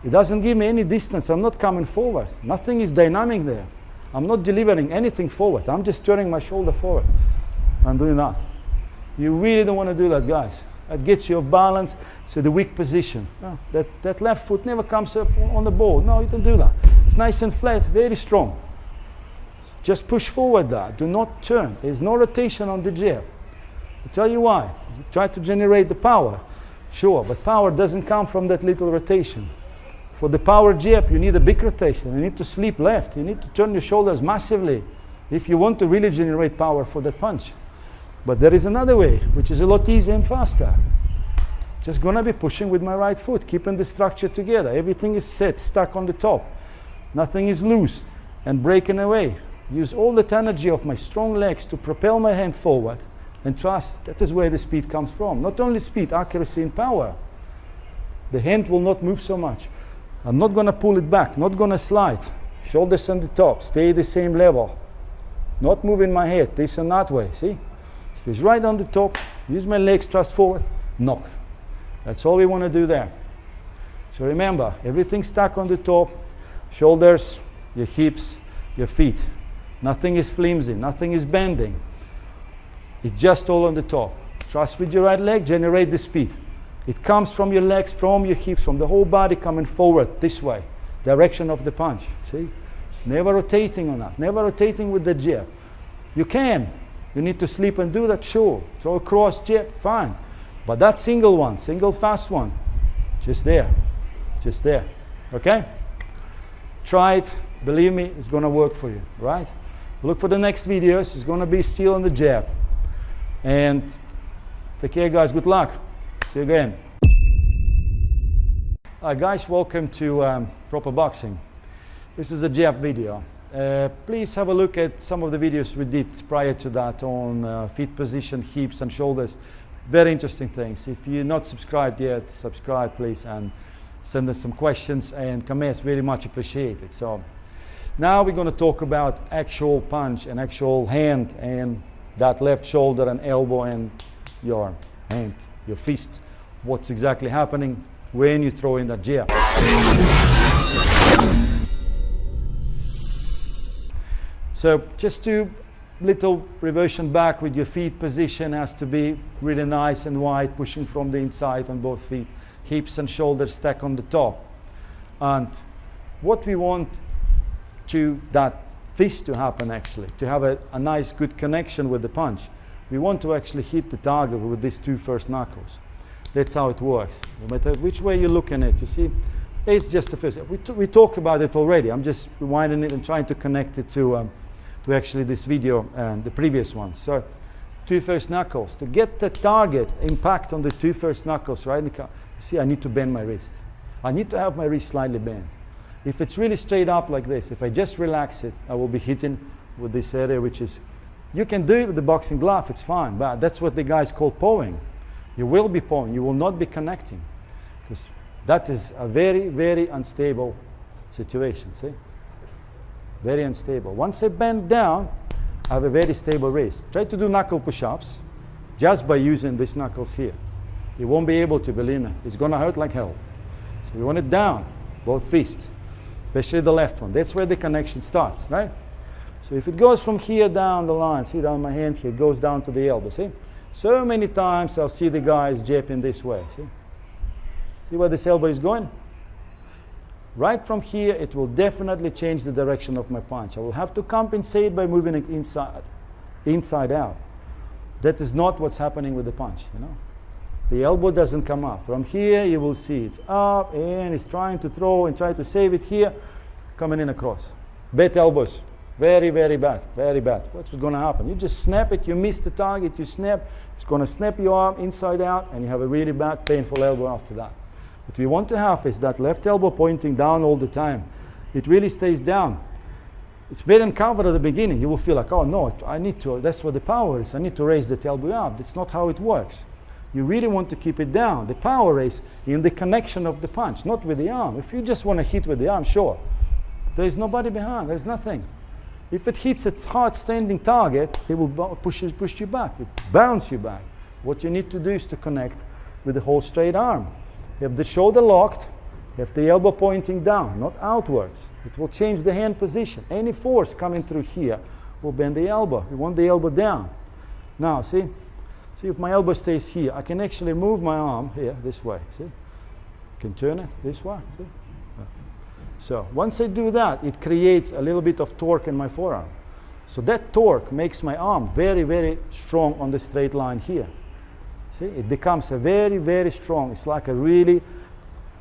It doesn't give me any distance. I'm not coming forward. Nothing is dynamic there. I'm not delivering anything forward. I'm just turning my shoulder forward. I'm doing that. You really don't want to do that, guys. That gets you off balance, so the weak position. No, that left foot never comes up on the ball. No, you don't do that. It's nice and flat, very strong. Just push forward that. Do not turn. There's no rotation on the jab. I'll tell you why. You try to generate the power. Sure, but power doesn't come from that little rotation. For the power jab, you need a big rotation. You need to sleep left. You need to turn your shoulders massively if you want to really generate power for that punch. But there is another way, which is a lot easier and faster. Just gonna be pushing with my right foot, keeping the structure together. Everything is set, stuck on the top. Nothing is loose and breaking away. Use all that energy of my strong legs to propel my hand forward and trust that is where the speed comes from. Not only speed, accuracy and power. The hand will not move so much. I'm not gonna pull it back, not gonna slide. Shoulders on the top, stay the same level. Not moving my head, this and that way, see? Stays right on the top, use my legs, thrust forward, knock. That's all we wanna do there. So remember, everything stuck on the top, shoulders, your hips, your feet. Nothing is flimsy, nothing is bending. It's just all on the top. Thrust with your right leg, generate the speed. It comes from your legs, from your hips, from the whole body coming forward this way, direction of the punch, see? Never rotating on that, never rotating with the jab. You can, you need to sleep and do that, sure. It's all cross jab, fine. But that single one, single fast one, just there, okay? Try it, believe me, it's gonna work for you, right? Look for the next videos, it's gonna be still on the jab. And take care, guys, good luck. See you again. Hi guys, welcome to Proper Boxing. This is a jab video. Please have a look at some of the videos we did prior to that on feet position, hips and shoulders. Very interesting things. If you're not subscribed yet, subscribe please and send us some questions and comments, very much appreciated. So now we're going to talk about actual punch and actual hand and that left shoulder and elbow and your hand, your fist, what's exactly happening when you throw in that jab. So just to little reversion back with your feet position has to be really nice and wide, pushing from the inside on both feet, hips and shoulders stack on the top. And what we want to that fist to happen actually, to have a nice good connection with the punch. We want to actually hit the target with these two first knuckles. That's how it works. No matter which way you're looking at it, you see, it's just the first. We talked about it already. I'm just rewinding it and trying to connect it to actually this video and the previous one. So, two first knuckles. To get the target impact on the two first knuckles, right? You see, I need to bend my wrist. I need to have my wrist slightly bent. If it's really straight up like this, if I just relax it, I will be hitting with this area, which is, you can do it with the boxing glove, it's fine, but that's what the guys call pawing. You will be pawing, you will not be connecting, because that is a very, very unstable situation, see? Very unstable. Once I bend down, I have a very stable wrist. Try to do knuckle push-ups just by using these knuckles here. You won't be able to, believe me. It's going to hurt like hell. So you want it down, both fists, especially the left one. That's where the connection starts, right? So if it goes from here down the line, see down my hand here, it goes down to the elbow, see? So many times I'll see the guys jabbing this way, see? See where this elbow is going? Right from here, it will definitely change the direction of my punch. I will have to compensate by moving it inside out. That is not what's happening with the punch, you know. The elbow doesn't come up. From here, you will see it's up and it's trying to throw and try to save it here, coming in across. Bad elbows. Very, very bad, very bad. What's going to happen? You just snap it, you miss the target, you snap, it's going to snap your arm inside out and you have a really bad, painful elbow after that. What we want to have is that left elbow pointing down all the time. it really stays down. It's very uncomfortable at the beginning. You will feel like, oh no, I need to, that's what the power is. I need to raise the elbow up. That's not how it works. You really want to keep it down. The power is in the connection of the punch, not with the arm. If you just want to hit with the arm, sure. There is nobody behind. There's nothing. If it hits its hard standing target, it will push you back. It bounce you back. What you need to do is to connect with the whole straight arm. You have the shoulder locked. You have the elbow pointing down, not outwards. It will change the hand position. Any force coming through here will bend the elbow. We want the elbow down. Now, see if my elbow stays here, I can actually move my arm here, this way. See? I can turn it this way. See? So once I do that, it creates a little bit of torque in my forearm. So that torque makes my arm very, very strong on the straight line here. See, it becomes a very, very strong. It's like a really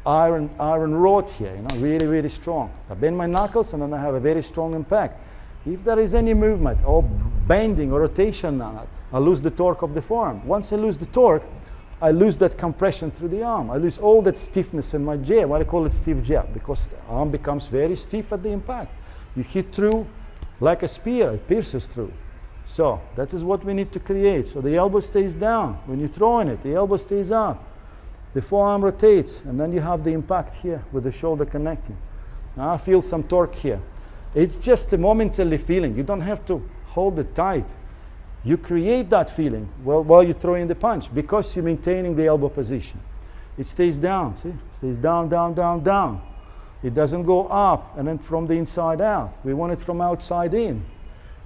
iron rod here, you know, really, really strong. I bend my knuckles and then I have a very strong impact. If there is any movement or bending or rotation, I lose the torque of the forearm. Once I lose the torque, I lose that compression through the arm. I lose all that stiffness in my jab. Why I call it stiff jab? Because the arm becomes very stiff at the impact. You hit through like a spear, it pierces through. So that is what we need to create. So the elbow stays down. When you're throwing it, the elbow stays up. The forearm rotates, and then you have the impact here with the shoulder connecting. Now I feel some torque here. It's just a momentary feeling. You don't have to hold it tight. You create that feeling while you're throwing the punch because you're maintaining the elbow position. It stays down, see? It stays down, down, down, down. It doesn't go up and then from the inside out. We want it from outside in.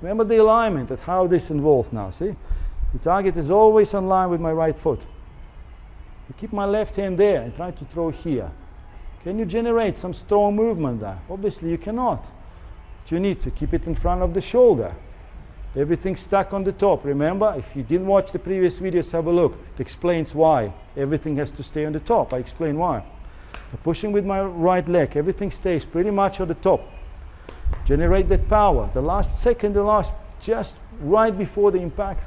Remember the alignment and how this involved now, see? The target is always in line with my right foot. I keep my left hand there and try to throw here. Can you generate some strong movement there? Obviously you cannot. But you need to keep it in front of the shoulder. Everything stuck on the top. Remember, if you didn't watch the previous videos, have a look. It explains why everything has to stay on the top. I explain why. I'm pushing with my right leg. Everything stays pretty much on the top. Generate that power. The last second, just right before the impact,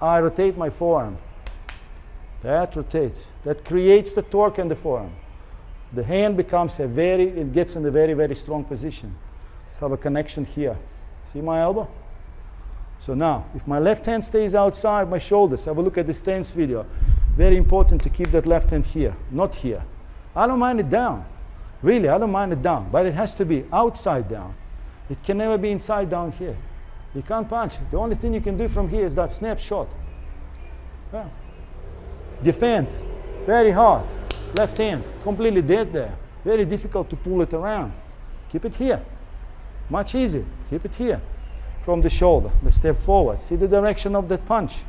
I rotate my forearm. That rotates. That creates the torque in the forearm. The hand becomes it gets in a very, very strong position. Let's have a connection here. See my elbow? So now, if my left hand stays outside my shoulders, have a look at the stance video. Very important to keep that left hand here, not here. I don't mind it down. Really, I don't mind it down, but it has to be outside down. It can never be inside down here. You can't punch. The only thing you can do from here is that snapshot. Yeah. Defense, very hard. Left hand, completely dead there. Very difficult to pull it around. Keep it here. Much easier. Keep it here. From the shoulder, the step forward. See the direction of that punch.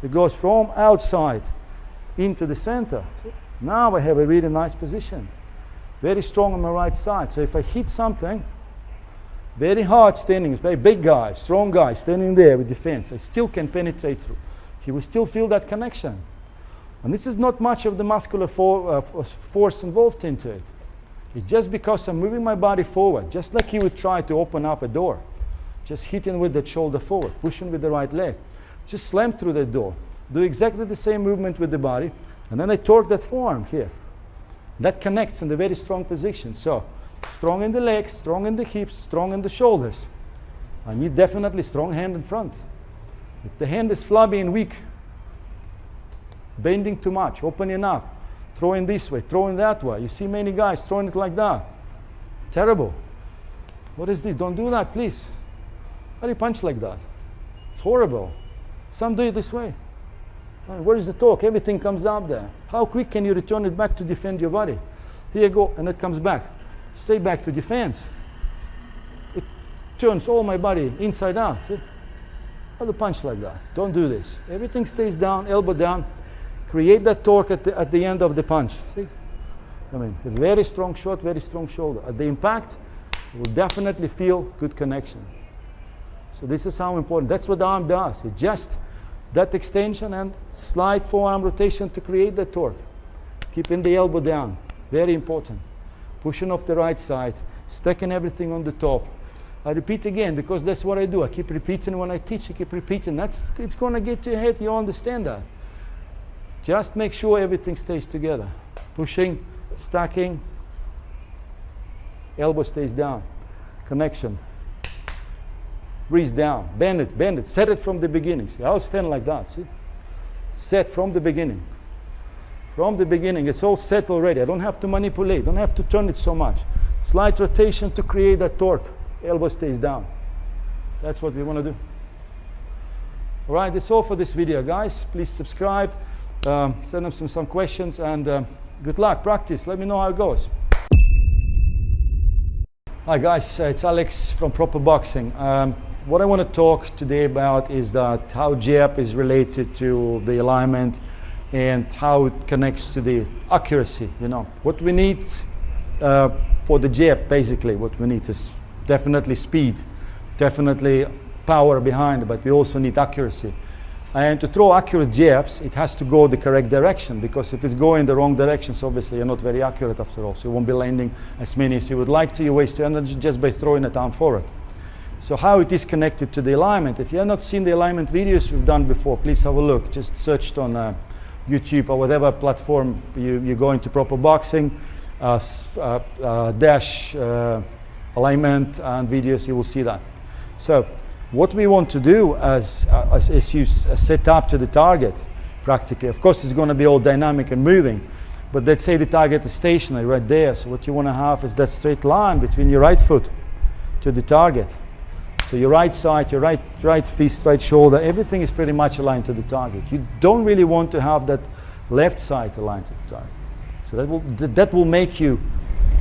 It goes from outside into the center. See? Now I have a really nice position. Very strong on my right side. So if I hit something, very hard standing, very big guy, strong guy, standing there with defense, I still can penetrate through. He will still feel that connection. And this is not much of the muscular force involved into it. It's just because I'm moving my body forward, just like you would try to open up a door. Just hitting with the shoulder forward, pushing with the right leg. Just slam through the door. Do exactly the same movement with the body, and then I torque that forearm here. That connects in the very strong position. So, strong in the legs, strong in the hips, strong in the shoulders. I need definitely strong hand in front. If the hand is flabby and weak, bending too much, opening up, throwing this way, throwing that way. You see many guys throwing it like that. Terrible. What is this? Don't do that, please. How do you punch like that? It's horrible. Some do it this way. Where is the torque? Everything comes up there. How quick can you return it back to defend your body? Here you go, and it comes back. Straight back to defense. It turns all my body inside out. See? How do you punch like that? Don't do this. Everything stays down, elbow down. Create that torque at the end of the punch. See? I mean, a very strong shot, very strong shoulder. At the impact, you will definitely feel good connection. So this is how important. That's what the arm does. It just that extension and slight forearm rotation to create the torque. Keeping the elbow down. Very important. Pushing off the right side. Stacking everything on the top. I repeat again because that's what I do. I keep repeating when I teach. I keep repeating. It's going to get to your head. You understand that. Just make sure everything stays together. Pushing, stacking, Elbow stays down. Connection. Wrist down. Bend it. Set it from the beginning. See, I'll stand like that. See? Set from the beginning. From the beginning, it's all set already. I don't have to manipulate. Don't have to turn it so much. Slight rotation to create that torque. Elbow stays down. That's what we want to do. All right, that's all for this video, guys. Please subscribe. Send them some questions, and good luck. Practice. Let me know how it goes. Hi guys, it's Alex from Proper Boxing. What I want to talk today about is that how jab is related to the alignment and how it connects to the accuracy. You know, what we need for the jab, basically, what we need is definitely speed, definitely power behind, but we also need accuracy. And to throw accurate jabs, it has to go the correct direction, because if it's going the wrong direction, so obviously you're not very accurate after all. So you won't be landing as many as you would like to. You waste your energy just by throwing it down forward. So how it is connected to the alignment. If you have not seen the alignment videos we've done before, please have a look. Just search it on YouTube or whatever platform you go into Proper Boxing, dash alignment and videos, you will see that. So what we want to do as you set up to the target, practically, of course it's going to be all dynamic and moving, but let's say the target is stationary right there. So what you want to have is that straight line between your right foot to the target. So your right side, your right fist, right shoulder, everything is pretty much aligned to the target. You don't really want to have that left side aligned to the target. So that will make you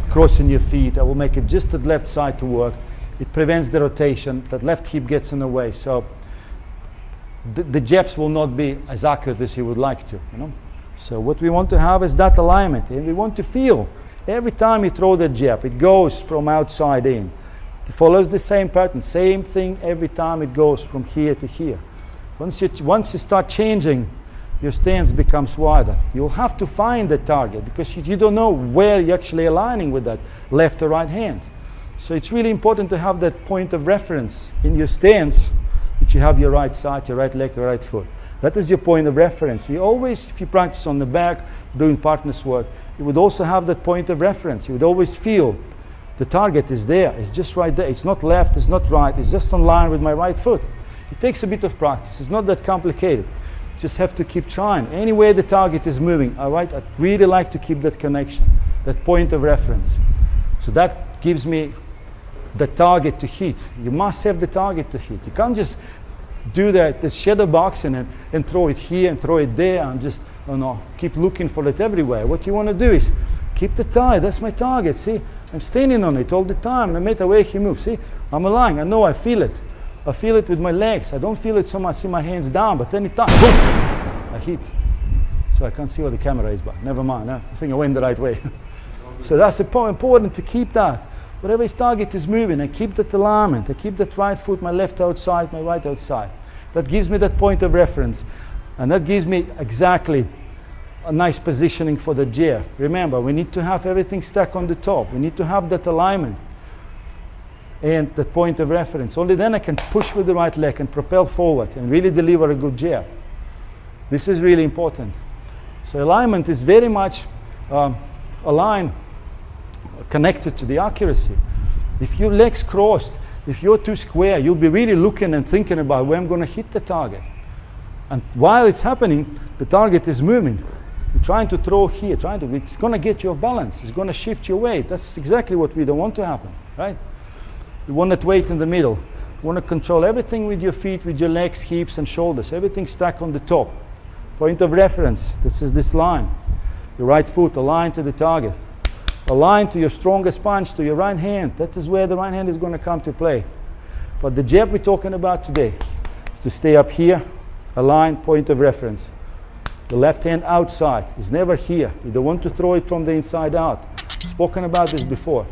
crossing your feet. That will make it just the left side to work. It prevents the rotation. That left hip gets in the way. So the jabs will not be as accurate as you would like to. You know? So what we want to have is that alignment, and we want to feel every time you throw the jab, it goes from outside in. It follows the same pattern, same thing every time. It goes from here to here. Once you start changing, your stance becomes wider. You'll have to find the target, because you don't know where you're actually aligning with that left or right hand. So it's really important to have that point of reference in your stance, which you have your right side, your right leg, your right foot. That is your point of reference. You always, if you practice on the back, doing partners work, you would also have that point of reference. You would always feel the target is there. It's just right there. It's not left, it's not right. It's just on line with my right foot. It takes a bit of practice. It's not that complicated. You just have to keep trying. Anywhere the target is moving, all right, I'd really like to keep that connection, that point of reference. So that gives me the target to hit. You must have the target to hit. You can't just do the shadow boxing and throw it here and throw it there and just keep looking for it everywhere. What you want to do is keep the target. That's my target. See, I'm standing on it all the time, no matter where he moves. See, I'm aligned. I know I feel it. I feel it with my legs. I don't feel it so much. See my hands down, but anytime, boom, I hit. So I can't see what the camera is, but never mind. I think I went the right way. So that's important to keep that. Whatever his target is moving, I keep that alignment. I keep that right foot, my left outside, my right outside. That gives me that point of reference. And that gives me exactly a nice positioning for the jab. Remember, we need to have everything stuck on the top. We need to have that alignment and that point of reference. Only then I can push with the right leg and propel forward and really deliver a good jab. This is really important. So alignment is very much aligned, connected to the accuracy. If your legs crossed, if you're too square, you'll be really looking and thinking about where I'm going to hit the target. And while it's happening, the target is moving. You're trying to throw here, it's going to get you off balance. It's going to shift your weight. That's exactly what we don't want to happen, right? You want that weight in the middle. You want to control everything with your feet, with your legs, hips, and shoulders. Everything stuck on the top. Point of reference, this is this line. Your right foot aligned to the target. Aligned to your strongest punch, to your right hand. That is where the right hand is going to come to play. But the jab we're talking about today is to stay up here, aligned, point of reference. The left hand outside is never here. You don't want to throw it from the inside out. Spoken about this before.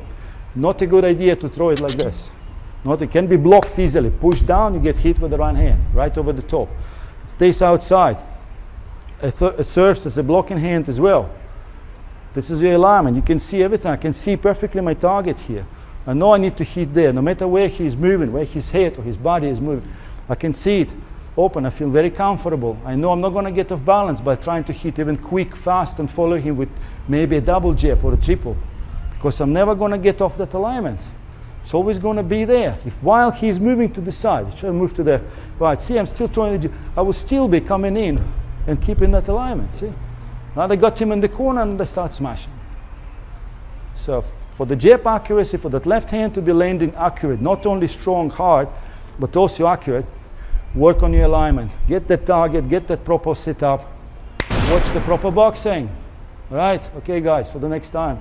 Not a good idea to throw it like this. It can be blocked easily. Push down, you get hit with the right hand, right over the top. It stays outside. It serves as a blocking hand as well. This is your alignment. You can see everything. I can see perfectly my target here. I know I need to hit there, no matter where he's moving, where his head or his body is moving. I can see it open. I feel very comfortable. I know I'm not going to get off balance by trying to hit even quick, fast, and follow him with maybe a double jab or a triple. because I'm never going to get off that alignment. It's always going to be there. If while he's moving to the side, he's trying to move to the right, see, I'm still trying to, I will still be coming in and keeping that alignment, see? Now they got him in the corner and they start smashing. So for the jab accuracy, for that left hand to be landing accurate, not only strong, hard, but also accurate, work on your alignment. Get that target, get that proper sit-up, watch the proper boxing. All right, okay guys, for the next time.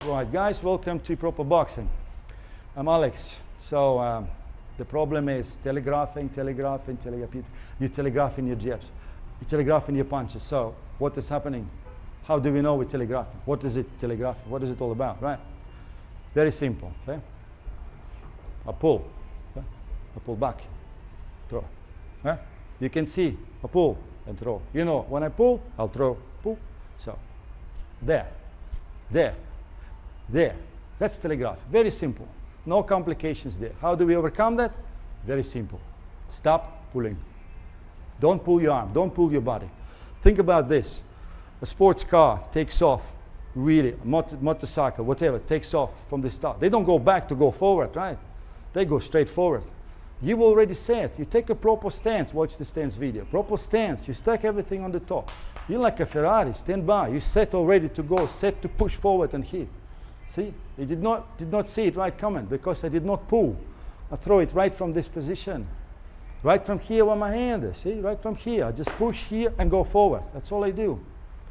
Right guys, welcome to proper boxing. I'm Alex. So the problem is telegraphing. You telegraphing your jabs, you telegraphing your punches. So what is happening? How do we know we're telegraphing? What is it telegraphing? What is it all about, right? Very simple, okay? I pull, okay? I pull back, throw. Okay? You can see, I pull and throw. You know, when I pull, I'll throw, pull. So, there. That's telegraph. Very simple. No complications there. How do we overcome that? Very simple. Stop pulling. Don't pull your arm. Don't pull your body. Think about this. A sports car takes off, really, a motorcycle, whatever, takes off from the start. They don't go back to go forward, right? They go straight forward. You've already said, you take a proper stance, watch the stance video. Proper stance, you stack everything on the top. You're like a Ferrari, stand by. You set already to go, set to push forward and hit. See, you did not see it right coming because I did not pull. I throw it right from this position. Right from here where my hand is, see, right from here. I just push here and go forward. That's all I do.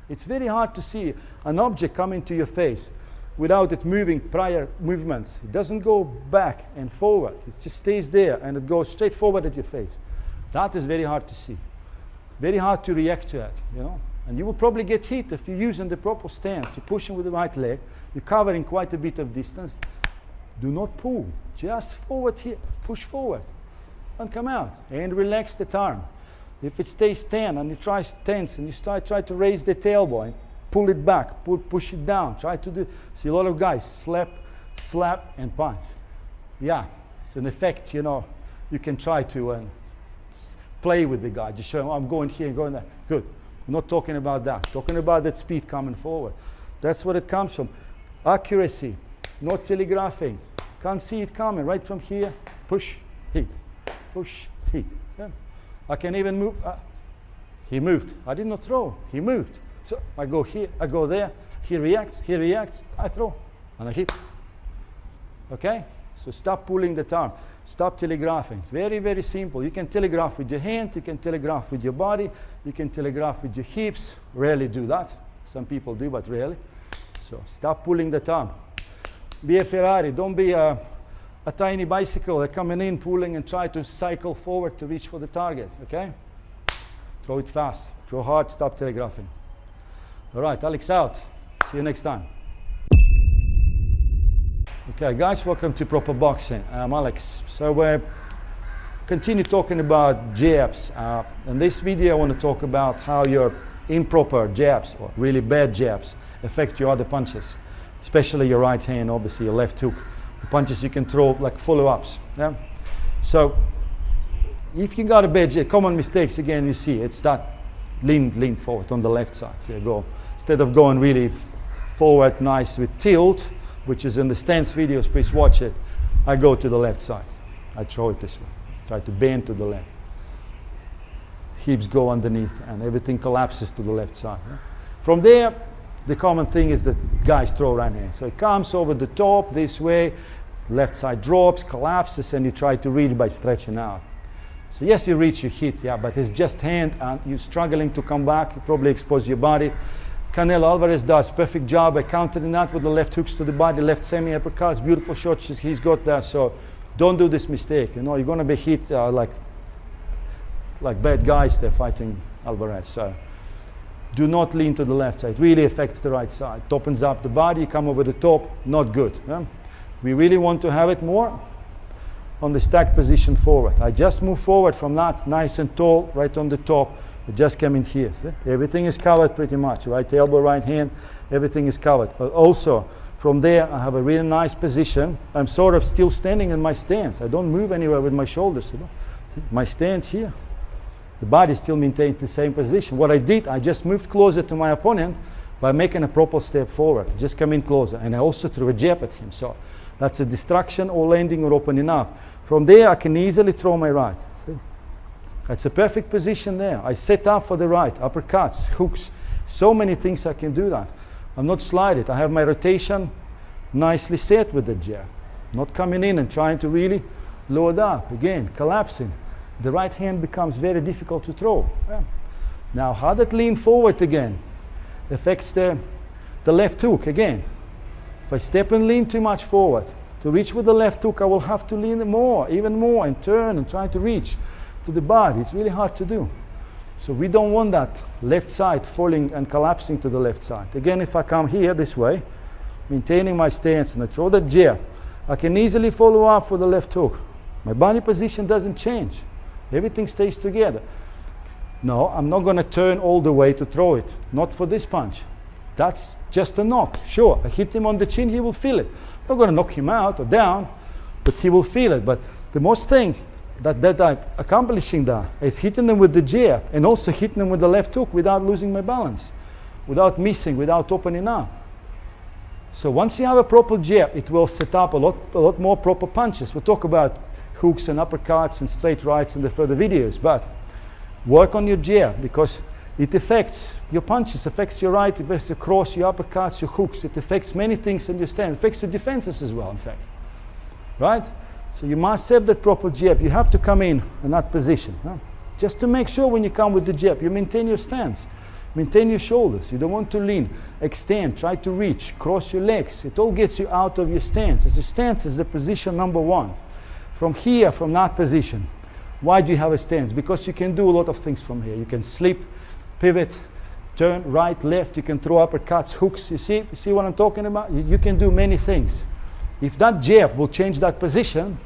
It's very hard to see an object come into your face without it moving prior movements. It doesn't go back and forward. It just stays there and it goes straight forward at your face. That is very hard to see. Very hard to react to it, you know. And you will probably get hit if you're using the proper stance. You're pushing with the right leg. You're covering quite a bit of distance. Do not pull. Just forward here. Push forward and come out. And relax the arm. If it stays tense and you try tense and you try to raise the tailbone and pull it back, push it down, try to do. See a lot of guys slap and punch. Yeah, it's an effect, you know. You can try to play with the guy. Just show him, oh, I'm going here and going there. Good. I'm not talking about that. Talking about that speed coming forward. That's what it comes from. Accuracy, not telegraphing. Can't see it coming right from here. Push, hit. Push, hit. Yeah. I can even move. He moved. I did not throw. He moved. So I go here, I go there. He reacts, I throw, and I hit. Okay? So stop pulling the arm. Stop telegraphing. It's very, very simple. You can telegraph with your hand. You can telegraph with your body. You can telegraph with your hips. Rarely do that. Some people do, but rarely. So stop pulling the arm. Be a Ferrari. Don't be a tiny bicycle that coming in, pulling, and try to cycle forward to reach for the target. Okay? Throw it fast. Throw hard. Stop telegraphing. All right, Alex out. See you next time. Okay, guys, welcome to Proper Boxing. I'm Alex. So we're continue talking about jabs. In this video, I want to talk about how your improper jabs or really bad jabs affect your other punches, especially your right hand, obviously your left hook. The punches you can throw like follow-ups. Yeah? So if you got a bad jab, common mistakes again you see, it's that lean forward on the left side. So you go, instead of going really forward nice with tilt, which is in the stance videos, please watch it, I go to the left side. I throw it this way. Try to bend to the left. Hips go underneath and everything collapses to the left side. Yeah? From there, the common thing is that guys throw right hand. So it comes over the top this way, left side drops, collapses, and you try to reach by stretching out. So yes, you reach, you hit, yeah, but it's just hand and you're struggling to come back, you probably expose your body. Canelo Alvarez does perfect job by countering that with the left hooks to the body, left semi-uppercuts, beautiful shots he's got there. So don't do this mistake, you know, you're gonna be hit like bad guys they're fighting Alvarez. So do not lean to the left side, it really affects the right side. It opens up the body, you come over the top, not good. Yeah? We really want to have it more on the stacked position forward. I just move forward from that, nice and tall, right on the top. I just came in here. See? Everything is covered pretty much. Right elbow, right hand, everything is covered. But also, from there, I have a really nice position. I'm sort of still standing in my stance. I don't move anywhere with my shoulders. You know? See? My stance here. The body still maintains the same position. What I did, I just moved closer to my opponent, by making a proper step forward. Just come in closer. And I also threw a jab at him. So that's a distraction or landing or opening up. From there, I can easily throw my right. See? That's a perfect position there. I set up for the right, uppercuts, hooks. So many things I can do that. I'm not slided. I have my rotation nicely set with the jab. Not coming in and trying to really load up. Again, collapsing. The right hand becomes very difficult to throw. Yeah. Now, how that lean forward again affects the left hook again. If I step and lean too much forward, to reach with the left hook, I will have to lean more, even more, and turn and try to reach to the body. It's really hard to do. So we don't want that left side falling and collapsing to the left side. Again, if I come here this way, maintaining my stance, and I throw that jab, I can easily follow up with the left hook. My body position doesn't change. Everything stays together. No, I'm not going to turn all the way to throw it. Not for this punch. That's just a knock. Sure, I hit him on the chin, he will feel it. I'm not going to knock him out or down, but he will feel it. But the most thing that I'm accomplishing that is hitting them with the jab and also hitting them with the left hook without losing my balance, without missing, without opening up. So once you have a proper jab, it will set up a lot more proper punches. We'll talk about hooks and uppercuts and straight rights in the further videos, but work on your jab because it affects your punches, affects your right, affects your cross, your uppercuts, your hooks. It affects many things in your stand. It affects your defenses as well, in fact. Right? So you must have that proper jab. You have to come in that position. Huh? Just to make sure when you come with the jab, you maintain your stance. Maintain your shoulders. You don't want to lean, extend, try to reach, cross your legs. It all gets you out of your stance. As your stance is the position number one. From here, from that position, why do you have a stance? Because you can do a lot of things from here. You can slip, pivot, turn right, left. You can throw uppercuts, hooks. You see what I'm talking about? You can do many things. If that jab will change that position,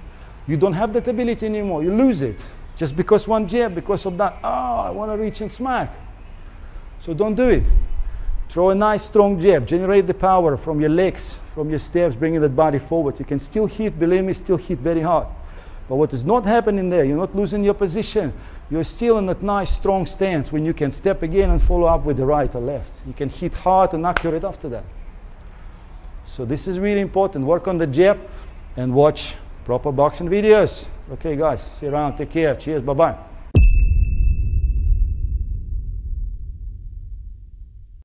you don't have that ability anymore. You lose it. Just because one jab, because of that, I want to reach and smack. So don't do it. Throw a nice strong jab. Generate the power from your legs, from your steps, bringing that body forward. You can still hit, believe me, still hit very hard. But what is not happening there, you're not losing your position. You're still in that nice strong stance when you can step again and follow up with the right or left. You can hit hard and accurate after that. So this is really important. Work on the jab and watch proper boxing videos. Okay guys, see you around. Take care. Cheers. Bye-bye.